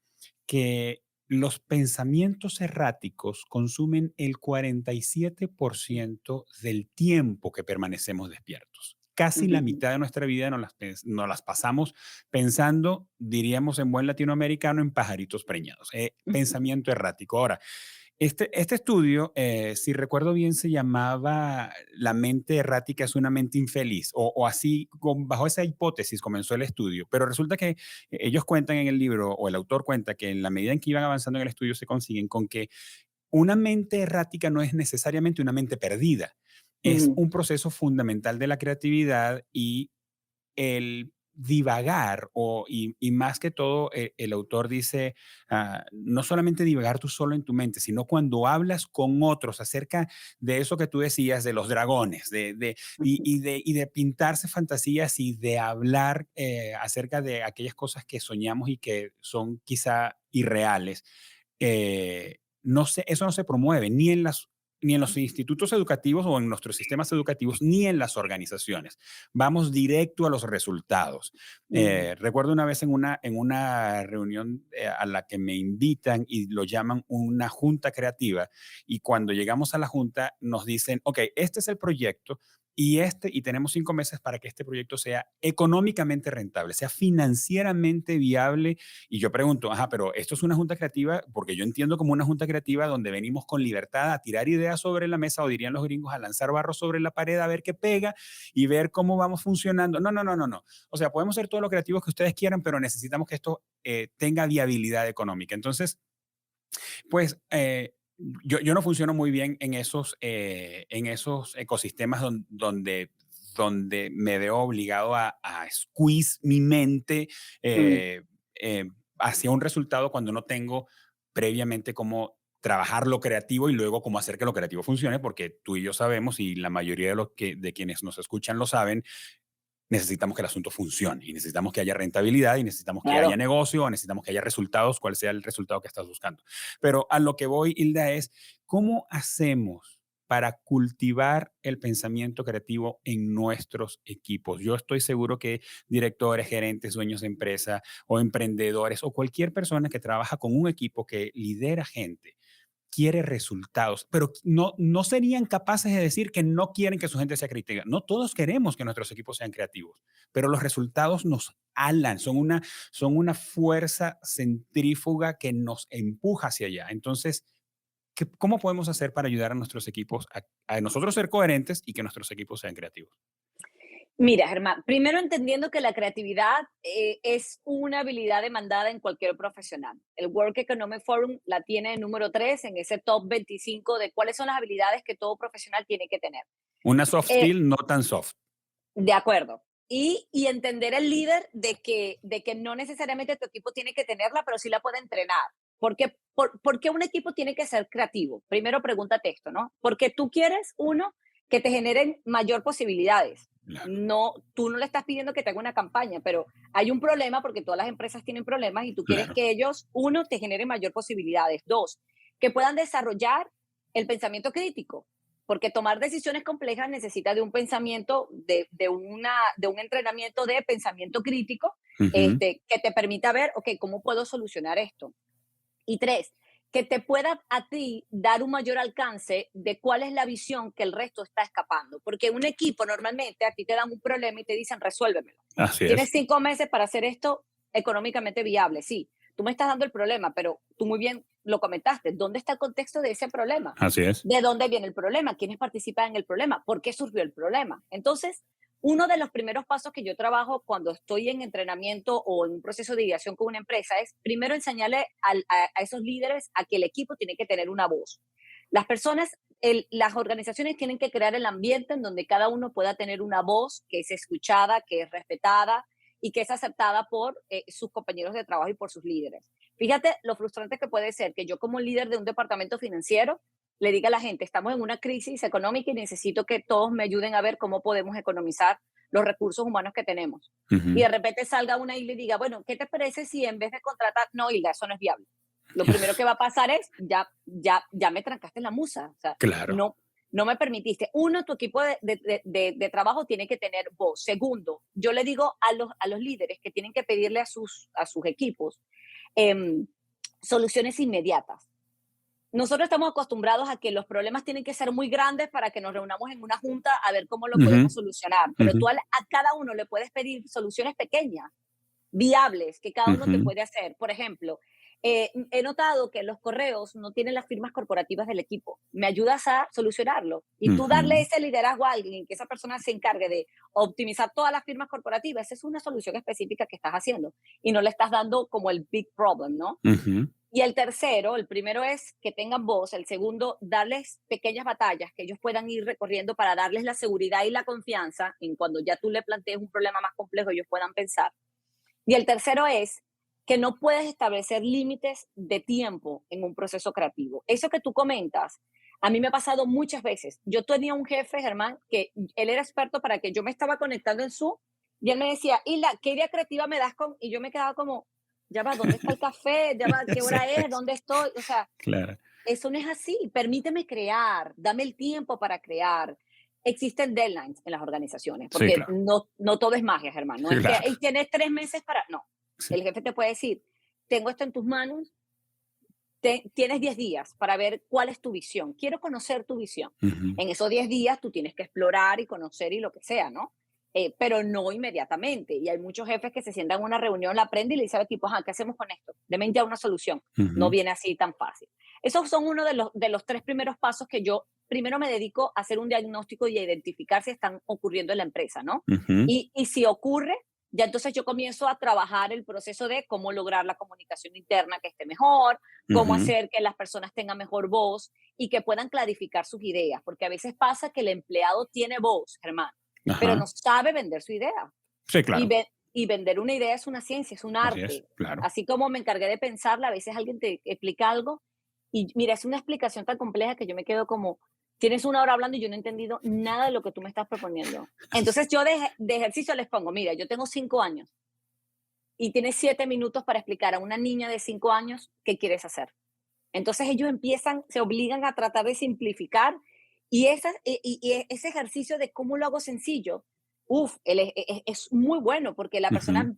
que los pensamientos erráticos consumen el 47% del tiempo que permanecemos despiertos. Casi la ujú, mitad de nuestra vida nos las pasamos pensando, diríamos en buen latinoamericano, en pajaritos preñados. ujú. Pensamiento errático. Ahora, este estudio, si recuerdo bien, se llamaba La mente errática es una mente infeliz, o así, bajo esa hipótesis comenzó el estudio, pero resulta que ellos cuentan en el libro, o el autor cuenta que en la medida en que iban avanzando en el estudio se consiguen con que una mente errática no es necesariamente una mente perdida, es Ujú. un proceso fundamental de la creatividad y el divagar, y más que todo, el autor dice, no solamente divagar tú solo en tu mente, sino cuando hablas con otros acerca de eso que tú decías, de los dragones, y de pintarse fantasías y de hablar acerca de aquellas cosas que soñamos y que son quizá irreales. No sé, eso no se promueve ni en los institutos educativos o en nuestros sistemas educativos, ni en las organizaciones. Vamos directo a los resultados. Mm, Recuerdo una vez en una reunión a la que me invitan y lo llaman una junta creativa, y cuando llegamos a la junta nos dicen, ok, este es el proyecto, y tenemos 5 meses para que este proyecto sea económicamente rentable, sea financieramente viable. Y yo pregunto, ajá, pero esto es una junta creativa, porque yo entiendo como una junta creativa donde venimos con libertad a tirar ideas sobre la mesa, o dirían los gringos, a lanzar barro sobre la pared, a ver qué pega y ver cómo vamos funcionando. No, no, no, no, no. O sea, podemos ser todo lo creativos que ustedes quieran, pero necesitamos que esto tenga viabilidad económica. Entonces, pues yo no funciono muy bien en esos ecosistemas donde me veo obligado a squeeze mi mente mm. eh, eh, hacia un resultado cuando no tengo previamente cómo trabajar lo creativo y luego cómo hacer que lo creativo funcione, porque tú y yo sabemos, y la mayoría de quienes nos escuchan lo saben, necesitamos que el asunto funcione, y necesitamos que haya rentabilidad, y necesitamos que haya Claro. negocio, o necesitamos que haya resultados, cual sea el resultado que estás buscando. Pero a lo que voy, Hilda, es cómo hacemos para cultivar el pensamiento creativo en nuestros equipos. Yo estoy seguro que directores, gerentes, dueños de empresa o emprendedores, o cualquier persona que trabaja con un equipo que lidera gente, quiere resultados, pero no serían capaces de decir que no quieren que su gente sea creativa. No todos queremos que nuestros equipos sean creativos, pero los resultados nos alan, son una fuerza centrífuga que nos empuja hacia allá. Entonces, ¿cómo podemos hacer para ayudar a nuestros equipos a nosotros ser coherentes y que nuestros equipos sean creativos? Mira, Germán, primero entendiendo que la creatividad es una habilidad demandada en cualquier profesional. El World Economic Forum la tiene en número 3 en ese top 25 de cuáles son las habilidades que todo profesional tiene que tener. Una soft Eh, skill no tan soft. de acuerdo. Y entender el líder de que no necesariamente tu equipo tiene que tenerla, pero sí la puede entrenar. ¿Por qué un equipo tiene que ser creativo? Primero pregúntate esto, ¿no? Porque tú quieres, uno, que te generen mayor posibilidades. Claro, No, tú no le estás pidiendo que te haga una campaña, pero hay un problema porque todas las empresas tienen problemas y tú quieres claro, que ellos, uno, te generen mayor posibilidades. Dos, que puedan desarrollar el pensamiento crítico, porque tomar decisiones complejas necesita de un pensamiento, de un entrenamiento de pensamiento crítico, ujú, que te permita ver, ok, ¿cómo puedo solucionar esto? Y tres, que te pueda a ti dar un mayor alcance de cuál es la visión que el resto está escapando. Porque un equipo normalmente a ti te dan un problema y te dicen, resuélvemelo. así Tienes es, 5 meses para hacer esto económicamente viable. Sí, tú me estás dando el problema, pero tú muy bien lo comentaste. ¿Dónde está el contexto de ese problema? así es. ¿De dónde viene el problema? ¿Quiénes participan en el problema? ¿Por qué surgió el problema? Entonces, uno de los primeros pasos que yo trabajo cuando estoy en entrenamiento o en un proceso de ideación con una empresa es primero enseñarle a esos líderes a que el equipo tiene que tener una voz. Las personas, las organizaciones tienen que crear el ambiente en donde cada uno pueda tener una voz que es escuchada, que es respetada y que es aceptada por sus compañeros de trabajo y por sus líderes. Fíjate lo frustrante que puede ser que yo como líder de un departamento financiero le diga a la gente, estamos en una crisis económica y necesito que todos me ayuden a ver cómo podemos economizar los recursos humanos que tenemos. Y Ujú. de repente salga una y le diga, bueno, ¿qué te parece si en vez de contratar, no, Hilda, eso no es viable? Lo primero que va a pasar es, ya me trancaste la musa, o sea, Claro. no, no me permitiste. Uno, tu equipo de trabajo tiene que tener voz. Segundo, yo le digo a los líderes que tienen que pedirle a sus equipos em, soluciones inmediatas. Nosotros estamos acostumbrados a que los problemas tienen que ser muy grandes para que nos reunamos en una junta a ver cómo lo Ujú, podemos solucionar, pero ujú, tú a cada uno le puedes pedir soluciones pequeñas, viables, que cada uno te ujú, puede hacer. Por ejemplo, he notado que los correos no tienen las firmas corporativas del equipo. ¿Me ayudas a solucionarlo? Y tú darle ujú. ese liderazgo a alguien, que esa persona se encargue de optimizar todas las firmas corporativas, esa es una solución específica que estás haciendo y no le estás dando como el big problem, ¿no? Ujú, Y el tercero, el primero es que tengan voz, el segundo, darles pequeñas batallas que ellos puedan ir recorriendo para darles la seguridad y la confianza en cuando ya tú le plantees un problema más complejo, ellos puedan pensar. Y el tercero es que no puedes establecer límites de tiempo en un proceso creativo. Eso que tú comentas, a mí me ha pasado muchas veces. Yo tenía un jefe, Germán, que él era experto para que yo me estaba conectando en Zoom y él me decía, Hilda, ¿qué idea creativa me das con? Y yo me quedaba como, ya va, ¿dónde está el café? Ya va, ¿qué Sí, hora es? ¿Dónde estoy? O sea, claro. eso no es así. Permíteme crear, dame el tiempo para crear. Existen deadlines en las organizaciones, Sí, porque claro. no todo es magia, Germán. No es que Claro. "Ey, tienes 3 meses para". No, Sí. el jefe te puede decir, tengo esto en tus manos, tienes 10 días para ver cuál es tu visión. Quiero conocer tu visión. Ujú, En esos 10 días tú tienes que explorar y conocer y lo que sea, ¿no? Pero no inmediatamente. Y hay muchos jefes que se sientan en una reunión, la aprenden y le dicen al equipo, ¿qué hacemos con esto? Deme ya una solución. No ujú, viene así tan fácil. Esos son uno de los tres primeros pasos que yo primero me dedico a hacer un diagnóstico y a identificar si están ocurriendo en la empresa, ¿no? ujú, Y si ocurre, ya entonces yo comienzo a trabajar el proceso de cómo lograr la comunicación interna que esté mejor, cómo ujú. hacer que las personas tengan mejor voz y que puedan clarificar sus ideas, porque a veces pasa que el empleado tiene voz, Germán, pero Ajá. no sabe vender su idea. Sí, Y, claro. y vender una idea es una ciencia, es un Así es, arte. claro. Así como me encargué de pensarla, a veces alguien te explica algo y mira, es una explicación tan compleja que yo me quedo como, tienes una hora hablando y yo no he entendido nada de lo que tú me estás proponiendo. Entonces yo de ejercicio les pongo, mira, yo tengo 5 años y tienes 7 minutos para explicar a una niña de 5 años qué quieres hacer. Entonces ellos empiezan, se obligan a tratar de simplificar y ese ejercicio de cómo lo hago sencillo, es muy bueno porque la Ujú, persona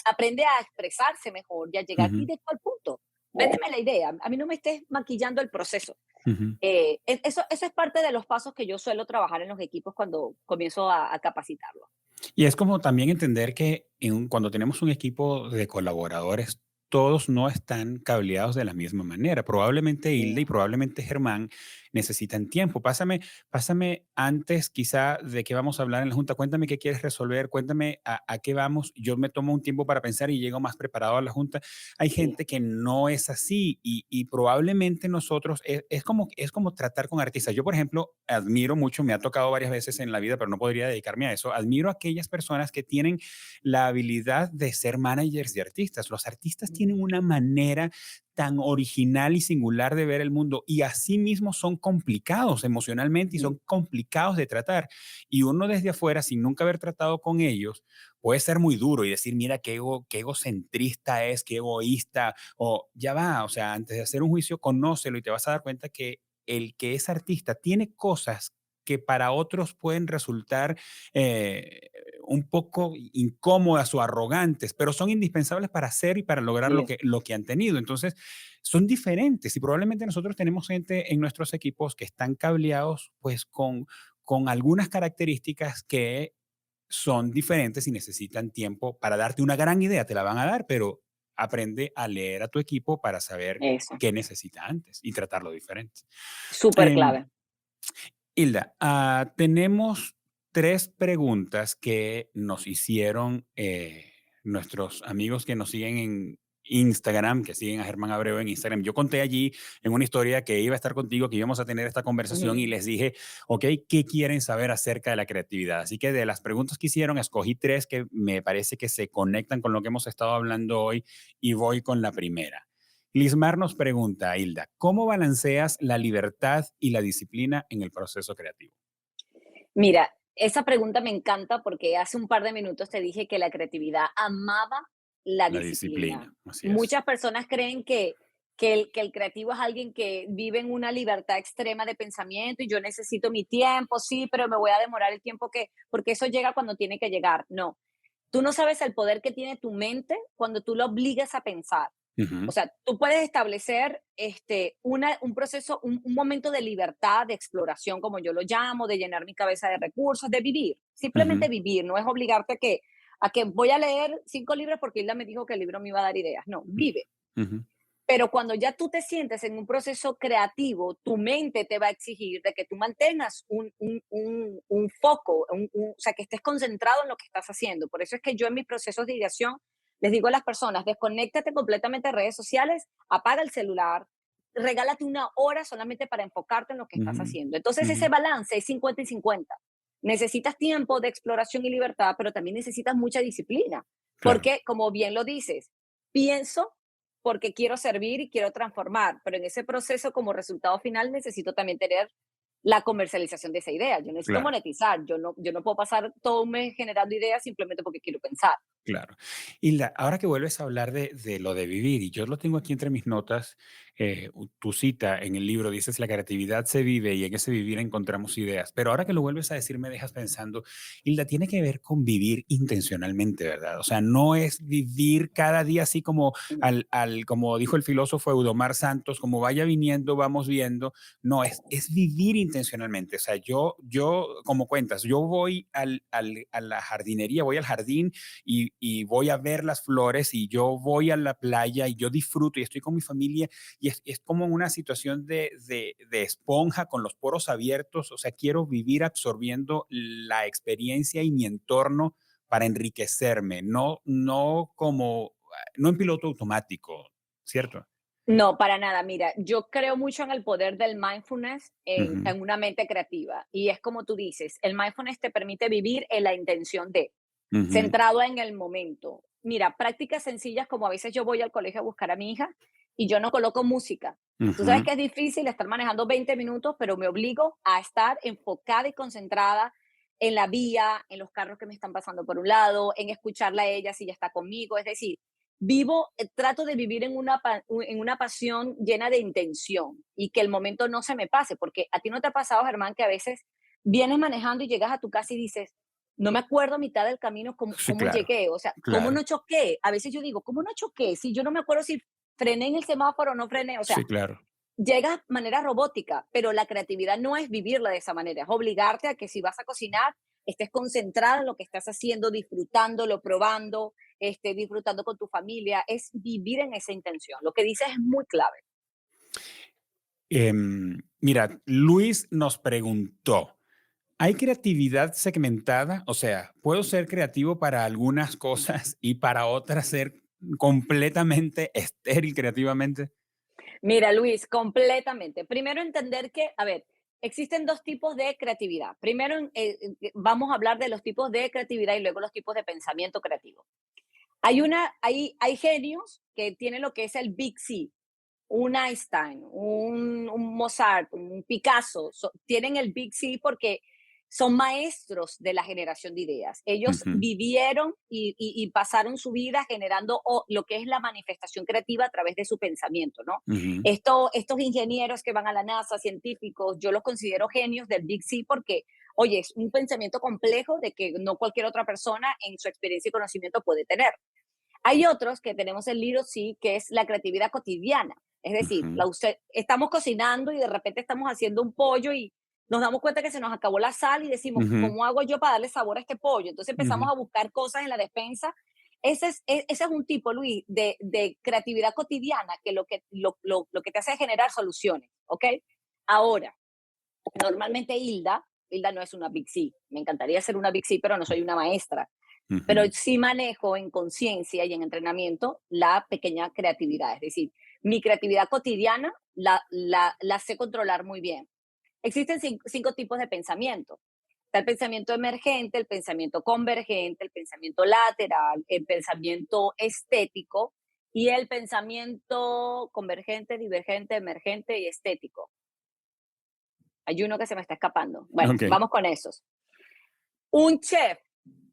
aprende a expresarse mejor y a llegar ujú, directo al punto. Véndeme la idea, a mí no me estés maquillando el proceso. ujú. Eso es parte de los pasos que yo suelo trabajar en los equipos cuando comienzo a capacitarlos. Y es como también entender que cuando tenemos un equipo de colaboradores, todos no están cableados de la misma manera. Probablemente Hilda y No. probablemente Germán necesitan tiempo. Pásame antes quizá de que vamos a hablar en la junta, cuéntame qué quieres resolver, cuéntame a qué vamos. Yo me tomo un tiempo para pensar y llego más preparado a la junta. Hay Sí, gente que no es así y probablemente nosotros, es como tratar con artistas. Yo, por ejemplo, admiro mucho, me ha tocado varias veces en la vida, pero no podría dedicarme a eso. Admiro a aquellas personas que tienen la habilidad de ser managers de artistas. Los artistas mm, tienen una manera tan original y singular de ver el mundo y asimismo son complicados emocionalmente y sí, son complicados de tratar. Y uno desde afuera, sin nunca haber tratado con ellos, puede ser muy duro y decir, mira qué egocentrista es, qué egoísta, o ya va, o sea, antes de hacer un juicio, conócelo y te vas a dar cuenta que el que es artista tiene cosas que para otros pueden resultar eh, un poco incómodas o arrogantes, pero son indispensables para hacer y para lograr sí, lo que han tenido. Entonces, son diferentes y probablemente nosotros tenemos gente en nuestros equipos que están cableados pues con algunas características que son diferentes y necesitan tiempo para darte una gran idea, te la van a dar, pero aprende a leer a tu equipo para saber eso, qué necesita antes y tratarlo diferente. súper Em, clave. Hilda, tenemos 3 preguntas que nos hicieron, nuestros amigos que nos siguen en Instagram, que siguen a Germán Abreu en Instagram. Yo conté allí en una historia que iba a estar contigo, que íbamos a tener esta conversación y Ujú. les dije, okey, ¿qué quieren saber acerca de la creatividad? Así que de las preguntas que hicieron, escogí 3 que me parece que se conectan con lo que hemos estado hablando hoy y voy con la primera. Lismar nos pregunta, Hilda, ¿cómo balanceas la libertad y la disciplina en el proceso creativo? Mira, esa pregunta me encanta porque hace un par de minutos te dije que la creatividad amaba la La disciplina. disciplina, así es. Muchas personas creen que el creativo es alguien que vive en una libertad extrema de pensamiento y yo necesito mi tiempo, sí, pero me voy a demorar el tiempo porque eso llega cuando tiene que llegar. No, tú no sabes el poder que tiene tu mente cuando tú lo obligas a pensar. O Ujú, sea, tú puedes establecer un proceso, un momento de libertad, de exploración, como yo lo llamo, de llenar mi cabeza de recursos, de vivir, simplemente ujú, vivir, no es obligarte a que voy a leer 5 libros porque Hilda me dijo que el libro me iba a dar ideas, no, vive. ujú, Pero cuando ya tú te sientes en un proceso creativo, tu mente te va a exigir de que tú mantengas un foco, o sea, que estés concentrado en lo que estás haciendo. Por eso es que yo en mis procesos de ideación les digo a las personas, desconéctate completamente de redes sociales, apaga el celular, regálate una hora solamente para enfocarte en lo que estás ujú, haciendo. Entonces ujú, ese balance es 50 y 50. Necesitas tiempo de exploración y libertad, pero también necesitas mucha disciplina, claro. porque como bien lo dices, pienso porque quiero servir y quiero transformar, pero en ese proceso como resultado final necesito también tener la comercialización de esa idea. Yo necesito Claro. monetizar, yo no puedo pasar todo un mes generando ideas simplemente porque quiero pensar. Claro. Hilda, ahora que vuelves a hablar de lo de vivir, y yo lo tengo aquí entre mis notas, tu cita en el libro dices, la creatividad se vive y en ese vivir encontramos ideas, pero ahora que lo vuelves a decir me dejas pensando, Hilda, tiene que ver con vivir intencionalmente, ¿verdad? O sea, no es vivir cada día así como, como dijo el filósofo Eudomar Santos, como vaya viniendo, vamos viendo, no, es vivir intencionalmente. O sea, como cuentas, yo voy a la jardinería, voy al jardín y voy a ver las flores y yo voy a la playa y yo disfruto y estoy con mi familia y es como una situación de esponja con los poros abiertos, o sea, quiero vivir absorbiendo la experiencia y mi entorno para enriquecerme, no en piloto automático, ¿cierto? No, para nada. Mira, yo creo mucho en el poder del mindfulness Ujú, en una mente creativa. Y es como tú dices, el mindfulness te permite vivir en la intención de, ujú, centrado en el momento. Mira, prácticas sencillas como a veces yo voy al colegio a buscar a mi hija y yo no coloco música. Tú sabes ujú, que es difícil estar manejando 20 minutos, pero me obligo a estar enfocada y concentrada en la vía, en los carros que me están pasando por un lado, en escucharla a ella si ella está conmigo. Es decir, trato de vivir en una pasión llena de intención y que el momento no se me pase, porque a ti no te ha pasado, Germán, que a veces vienes manejando y llegas a tu casa y dices, no me acuerdo a mitad del camino cómo, sí, cómo claro, llegué, o sea, cómo claro, no choqué. A veces yo digo, ¿cómo no choqué? Si yo no me acuerdo si frené en el semáforo o no frené, o sea, sí, claro. llegas de manera robótica, pero la creatividad no es vivirla de esa manera, es obligarte a que si vas a cocinar, estés concentrada en lo que estás haciendo, disfrutándolo, probando, disfrutando con tu familia, es vivir en esa intención. Lo que dices es muy clave. Mira, Luis nos preguntó, ¿hay creatividad segmentada? O sea, ¿puedo ser creativo para algunas cosas y para otras ser completamente estéril creativamente? Mira, Luis, completamente. Primero entender que, a ver, existen dos tipos de creatividad. Primero, vamos a hablar de los tipos de creatividad y luego los tipos de pensamiento creativo. Hay genios que tienen lo que es el Big C, un Einstein, un Mozart, un Picasso, tienen el Big C porque son maestros de la generación de ideas. Ellos Ujú, vivieron y pasaron su vida generando lo que es la manifestación creativa a través de su pensamiento, ¿no? ujú, Estos ingenieros que van a la NASA, científicos, yo los considero genios del Big C porque, oye, es un pensamiento complejo de que no cualquier otra persona en su experiencia y conocimiento puede tener. Hay otros que tenemos el little C, que es la creatividad cotidiana. Es decir, ujú, estamos cocinando y de repente estamos haciendo un pollo y nos damos cuenta que se nos acabó la sal y decimos, ujú, ¿cómo hago yo para darle sabor a este pollo? Entonces empezamos ujú. a buscar cosas en la despensa. Ese es un tipo, Luis, de creatividad cotidiana que lo que te hace es generar soluciones, ¿ok? Ahora, normalmente Hilda no es una Big C. Me encantaría ser una Big C, pero no soy una maestra, pero Ujú. sí manejo en conciencia y en entrenamiento la pequeña creatividad. Es decir, mi creatividad cotidiana la sé controlar muy bien. Existen cinco tipos de pensamiento. Está el pensamiento emergente, el pensamiento convergente, el pensamiento lateral, el pensamiento estético y el pensamiento convergente, divergente, emergente y estético. Hay uno que se me está escapando. Bueno, Ok. vamos con esos. Un chef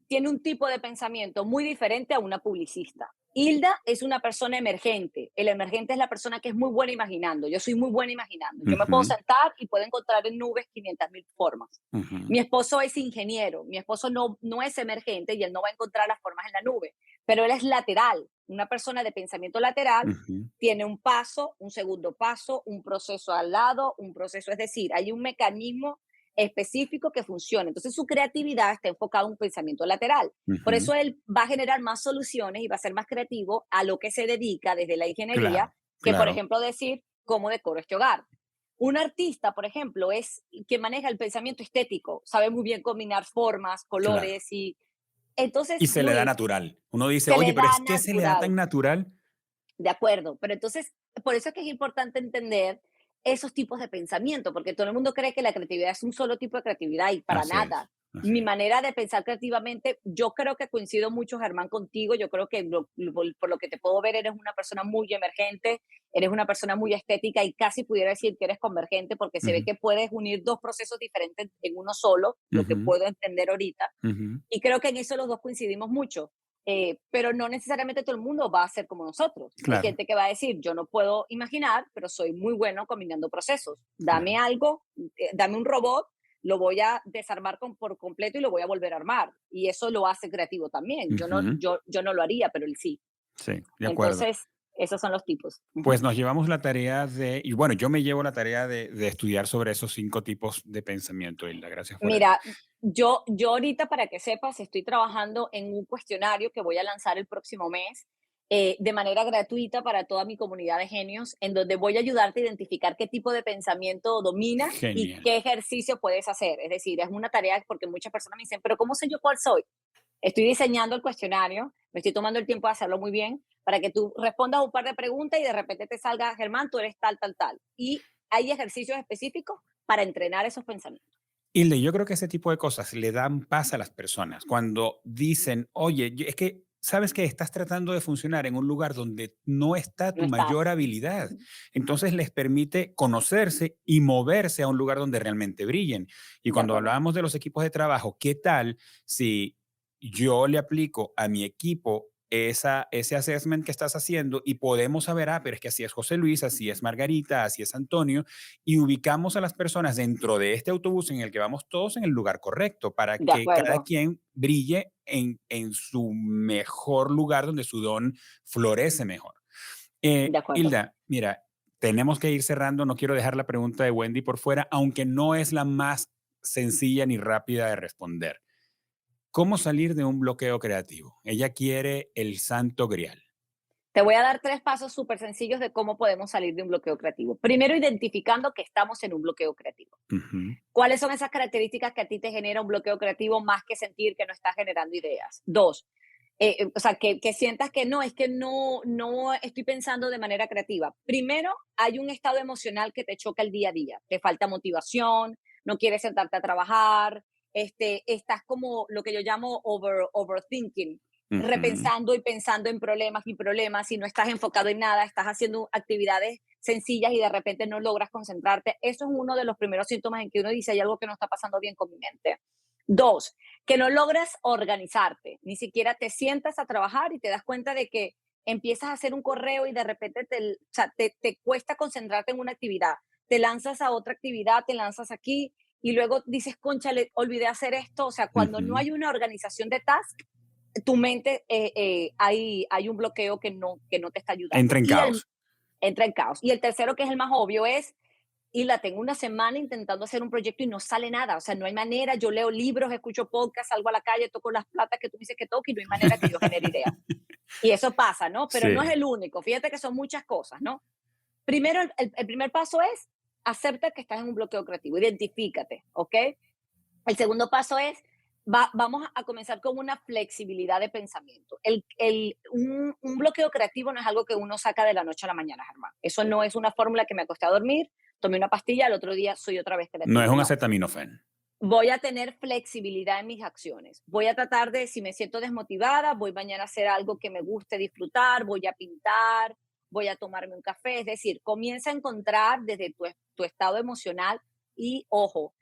tiene un tipo de pensamiento muy diferente a una publicista. Hilda es una persona emergente. El emergente es la persona que es muy buena imaginando. Yo soy muy buena imaginando. Yo me puedo Ujú, sentar y puedo encontrar en nubes 500.000 formas. ujú, Mi esposo es ingeniero. Mi esposo no es emergente y él no va a encontrar las formas en la nube, pero él es lateral. Una persona de pensamiento lateral ujú. tiene un paso, un segundo paso, un proceso al lado, un proceso, es decir, hay un mecanismo específico que funcione. Entonces su creatividad está enfocada en un pensamiento lateral. Por Ujú, eso él va a generar más soluciones y va a ser más creativo a lo que se dedica desde la ingeniería, claro, que por claro. ejemplo decir cómo decoro este hogar. Un artista, por ejemplo, es quien maneja el pensamiento estético, sabe muy bien combinar formas, Claro. colores y Y entonces, se le da Luis, natural. Uno dice, se oye, le pero da es que se le da tan natural. natural. De acuerdo, pero entonces, por eso es que es importante entender esos tipos de pensamiento, porque todo el mundo cree que la creatividad es un solo tipo de creatividad y para Así es, nada. así Mi es. manera de pensar creativamente, yo creo que coincido mucho, Germán, contigo. Yo creo que por lo que te puedo ver, eres una persona muy emergente, eres una persona muy estética y casi pudiera decir que eres convergente porque se ve Ujú, que puedes unir dos procesos diferentes en uno solo, lo que ujú, puedo entender ahorita. ujú. Y creo que en eso los dos coincidimos mucho, pero no necesariamente todo el mundo va a ser como nosotros. Hay Claro, gente que va a decir, yo no puedo imaginar, pero soy muy bueno combinando procesos. Dame claro. algo, dame un robot, lo voy a desarmar por completo y lo voy a volver a armar. Y eso lo hace creativo también. Ujú. Yo no lo haría, pero él sí. Sí, de acuerdo. Entonces, esos son los tipos. Pues Ujú. nos llevamos la tarea de, y bueno, yo me llevo la tarea de estudiar sobre esos 5 tipos de pensamiento, Hilda. Gracias por eso. Mira, yo ahorita, para que sepas, estoy trabajando en un cuestionario que voy a lanzar el próximo mes, de manera gratuita para toda mi comunidad de genios, en donde voy a ayudarte a identificar qué tipo de pensamiento dominas y Genial. qué ejercicio puedes hacer. Es decir, es una tarea porque muchas personas me dicen, pero ¿cómo sé yo cuál soy? Estoy diseñando el cuestionario, me estoy tomando el tiempo de hacerlo muy bien para que tú respondas un par de preguntas y de repente te salga, Germán, tú eres tal, tal, tal. Y hay ejercicios específicos para entrenar esos pensamientos. Hilda, yo creo que ese tipo de cosas le dan paz a las personas cuando dicen, oye, es que sabes que estás tratando de funcionar en un lugar donde no está No tu mayor estás. habilidad. Entonces les permite conocerse y moverse a un lugar donde realmente brillen. Y De cuando acuerdo. hablábamos de los equipos de trabajo, ¿qué tal si yo le aplico a mi equipo ese assessment que estás haciendo y podemos saber, pero es que así es José Luis, así es Margarita, así es Antonio, y ubicamos a las personas dentro de este autobús en el que vamos todos en el lugar correcto para De que cada acuerdo, quien brille en su mejor lugar donde su don florece mejor. de acuerdo. Hilda, mira, tenemos que ir cerrando, no quiero dejar la pregunta de Wendy por fuera, aunque no es la más sencilla ni rápida de responder. ¿Cómo salir de un bloqueo creativo? Ella quiere el santo grial. Te voy a dar 3 pasos súper sencillos de cómo podemos salir de un bloqueo creativo. Primero, identificando que estamos en un bloqueo creativo. Ujú. ¿Cuáles son esas características que a ti te genera un bloqueo creativo más que sentir que no estás generando ideas? 2, o sea, que sientas que no, es que no estoy pensando de manera creativa. Primero, hay un estado emocional que te choca el día a día. Te falta motivación, no quieres sentarte a trabajar, estás como lo que yo llamo overthinking, Ujú. repensando y pensando en problemas y problemas y no estás enfocado en nada, estás haciendo actividades sencillas y de repente no logras concentrarte. Eso es uno de los primeros síntomas en que uno dice, hay algo que no está pasando bien con mi mente. 2, que no logras organizarte, ni siquiera te sientas a trabajar y te das cuenta de que empiezas a hacer un correo y de repente o sea, te cuesta concentrarte en una actividad, te lanzas a otra actividad, te lanzas aquí y luego dices, conchale, olvidé hacer esto. O sea, cuando no Ujú. hay una organización de task, tu mente, hay un bloqueo que no te está ayudando. Entra en caos. Entra en caos. Y el tercero, que es el más obvio, es y la tengo una semana intentando hacer un proyecto y no sale nada, o sea, no hay manera, yo leo libros, escucho podcasts, salgo a la calle, toco las platas que tú dices que toco y no hay manera que yo genere ideas. Y eso pasa, ¿no? Pero no es Sí. el único, fíjate que son muchas cosas, ¿no? Primero, el primer paso es acepta que estás en un bloqueo creativo, identifícate, ¿ok? El segundo paso es, vamos a comenzar con una flexibilidad de pensamiento. Un bloqueo creativo no es algo que uno saca de la noche a la mañana, Germán. Eso no es una fórmula que me acosté a dormir, tomé una pastilla, al otro día soy otra vez No es creativo. un No, acetaminofén. voy a tener flexibilidad en mis acciones. Voy a tratar de, si me siento desmotivada, voy mañana a hacer algo que me guste disfrutar, voy a pintar, voy a tomarme un café. Es decir, comienza a encontrar desde tu estado emocional y, ojo,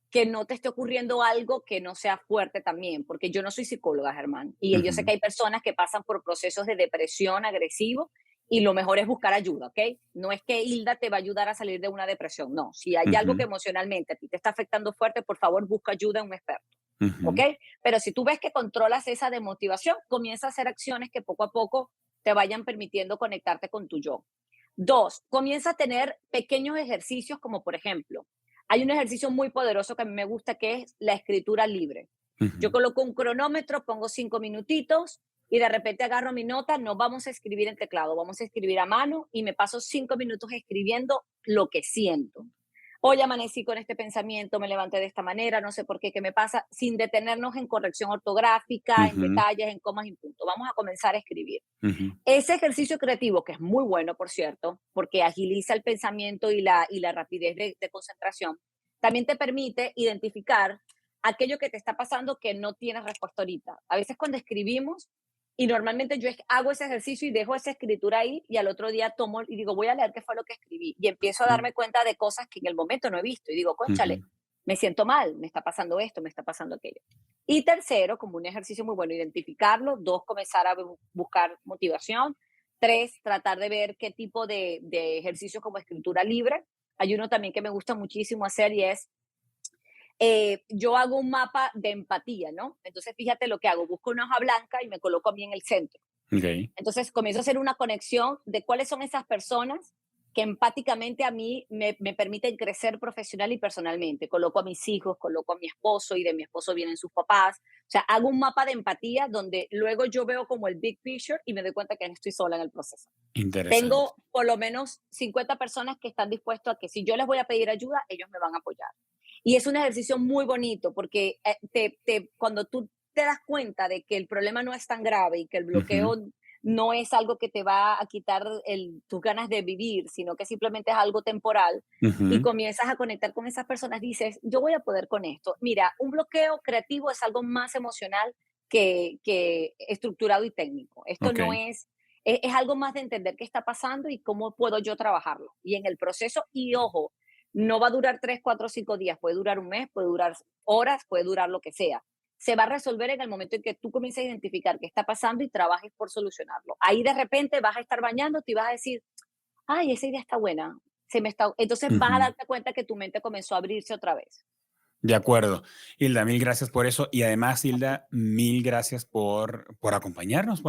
que no te esté ocurriendo algo que no sea fuerte también, porque yo no soy psicóloga, Germán, y yo sé que Ujú. hay personas que pasan por procesos de depresión agresivo y lo mejor es buscar ayuda, ¿ok? No es que Hilda te va a ayudar a salir de una depresión, no. Si hay algo que Ujú. emocionalmente a ti te está afectando fuerte, por favor busca ayuda en un experto, ¿ok? Ujú. Pero si tú ves que controlas esa desmotivación, comienza a hacer acciones que poco a poco te vayan permitiendo conectarte con tu yo. 2, comienza a tener pequeños ejercicios como por ejemplo, hay un ejercicio muy poderoso que a mí me gusta que es la escritura libre. Yo Ujú. coloco un cronómetro, pongo 5 minutitos y de repente agarro mi nota, no vamos a escribir en teclado, vamos a escribir a mano y me paso 5 minutos escribiendo lo que siento. Hoy amanecí con este pensamiento, me levanté de esta manera, no sé por qué, qué me pasa, sin detenernos en corrección ortográfica, en Ujú. detalles, en comas y puntos. Vamos a comenzar a escribir. Ujú. Ese ejercicio creativo, que es muy bueno, por cierto, porque agiliza el pensamiento y la rapidez de concentración, también te permite identificar aquello que te está pasando que no tienes respuesta ahorita. A veces cuando escribimos, y normalmente yo hago ese ejercicio y dejo esa escritura ahí y al otro día tomo y digo, voy a leer qué fue lo que escribí y empiezo a darme cuenta de cosas que en el momento no he visto y digo, Ujú. cónchale, me siento mal, me está pasando esto, me está pasando aquello. Y tercero, como un ejercicio muy bueno, identificarlo. 2, comenzar a buscar motivación. 3, tratar de ver qué tipo de ejercicios como escritura libre. Hay uno también que me gusta muchísimo hacer y es, yo hago un mapa de empatía, ¿no? Entonces, fíjate lo que hago. Busco una hoja blanca y me coloco a mí en el centro. Ok. Entonces comienzo a hacer una conexión de cuáles son esas personas que empáticamente a mí me permiten crecer profesional y personalmente. Coloco a mis hijos, coloco a mi esposo y de mi esposo vienen sus papás. O sea, hago un mapa de empatía donde luego yo veo como el big picture y me doy cuenta que no estoy sola en el proceso. Interesante. Tengo por lo menos 50 personas que están dispuestas a que si yo les voy a pedir ayuda, ellos me van a apoyar. Y es un ejercicio muy bonito porque cuando tú te das cuenta de que el problema no es tan grave y que el Ujú. bloqueo no es algo que te va a quitar tus ganas de vivir, sino que simplemente es algo temporal y Ujú. comienzas a conectar con esas personas, dices, yo voy a poder con esto. Mira, un bloqueo creativo es algo más emocional que estructurado y técnico. Esto Ok. no es algo más de entender qué está pasando y cómo puedo yo trabajarlo. Y en el proceso, y ojo, no va a durar 3, 4, 5 días, puede durar un mes, puede durar horas, puede durar lo que sea. Se va a resolver en el momento en que tú comiences a identificar qué está pasando y trabajes por solucionarlo. Ahí de repente vas a estar bañándote y vas a decir, ay, esa idea está buena. Entonces vas a Ujú. darte cuenta que tu mente comenzó a abrirse otra vez. De acuerdo. Hilda, mil gracias por eso. Y además, Hilda, mil gracias por acompañarnos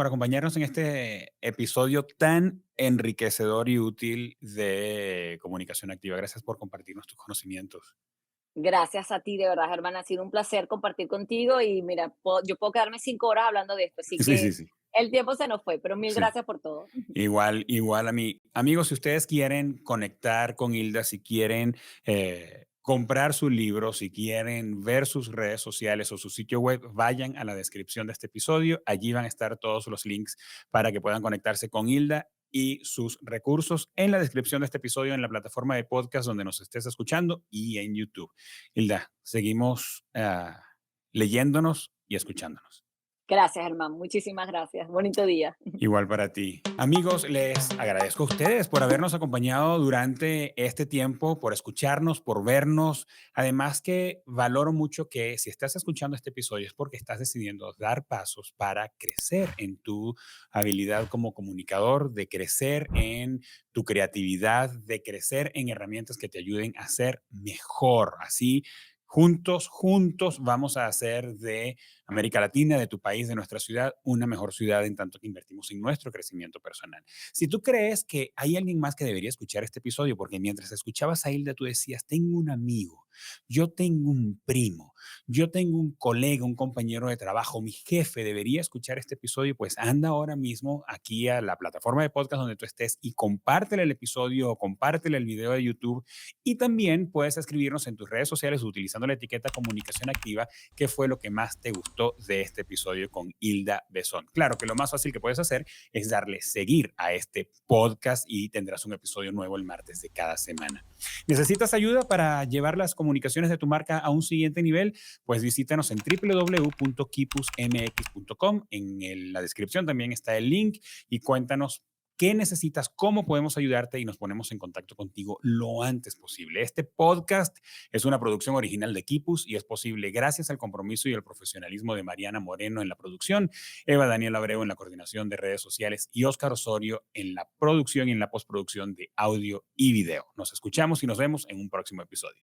en este episodio tan enriquecedor y útil de comunicación activa. Gracias por compartirnos tus conocimientos. Gracias a ti, de verdad, Germán. Ha sido un placer compartir contigo y mira, yo puedo quedarme 5 horas hablando de esto. Así Sí, sí, que sí. El tiempo se nos fue, pero mil Sí. gracias por todo. Igual a mí. Amigos, si ustedes quieren conectar con Hilda, si quieren comprar su libro, si quieren ver sus redes sociales o su sitio web, vayan a la descripción de este episodio. Allí van a estar todos los links para que puedan conectarse con Hilda y sus recursos en la descripción de este episodio en la plataforma de podcast donde nos estés escuchando y en YouTube. Hilda, seguimos leyéndonos y escuchándonos. Gracias, Germán. Muchísimas gracias. Bonito día. Igual para ti. Amigos, les agradezco a ustedes por habernos acompañado durante este tiempo, por escucharnos, por vernos. Además que valoro mucho que si estás escuchando este episodio es porque estás decidiendo dar pasos para crecer en tu habilidad como comunicador, de crecer en tu creatividad, de crecer en herramientas que te ayuden a ser mejor. Así, juntos vamos a hacer de América Latina, de tu país, de nuestra ciudad, una mejor ciudad en tanto que invertimos en nuestro crecimiento personal. Si tú crees que hay alguien más que debería escuchar este episodio, porque mientras escuchabas a Hilda, tú decías, tengo un amigo, yo tengo un primo, yo tengo un colega, un compañero de trabajo, mi jefe debería escuchar este episodio, pues anda ahora mismo aquí a la plataforma de podcast donde tú estés y compártele el episodio o compártele el video de YouTube y también puedes escribirnos en tus redes sociales utilizando la etiqueta comunicación activa, qué fue lo que más te gustó de este episodio con Hilda Besón. Claro que lo más fácil que puedes hacer es darle seguir a este podcast y tendrás un episodio nuevo el martes de cada semana. ¿Necesitas ayuda para llevar las comunicaciones de tu marca a un siguiente nivel? Pues visítanos en www.kipusmx.com. En la descripción también está el link y cuéntanos qué necesitas, cómo podemos ayudarte y nos ponemos en contacto contigo lo antes posible. Este podcast es una producción original de Kipus y es posible gracias al compromiso y el profesionalismo de Mariana Moreno en la producción, Eva Daniel Abreu en la coordinación de redes sociales y Óscar Osorio en la producción y en la postproducción de audio y video. Nos escuchamos y nos vemos en un próximo episodio.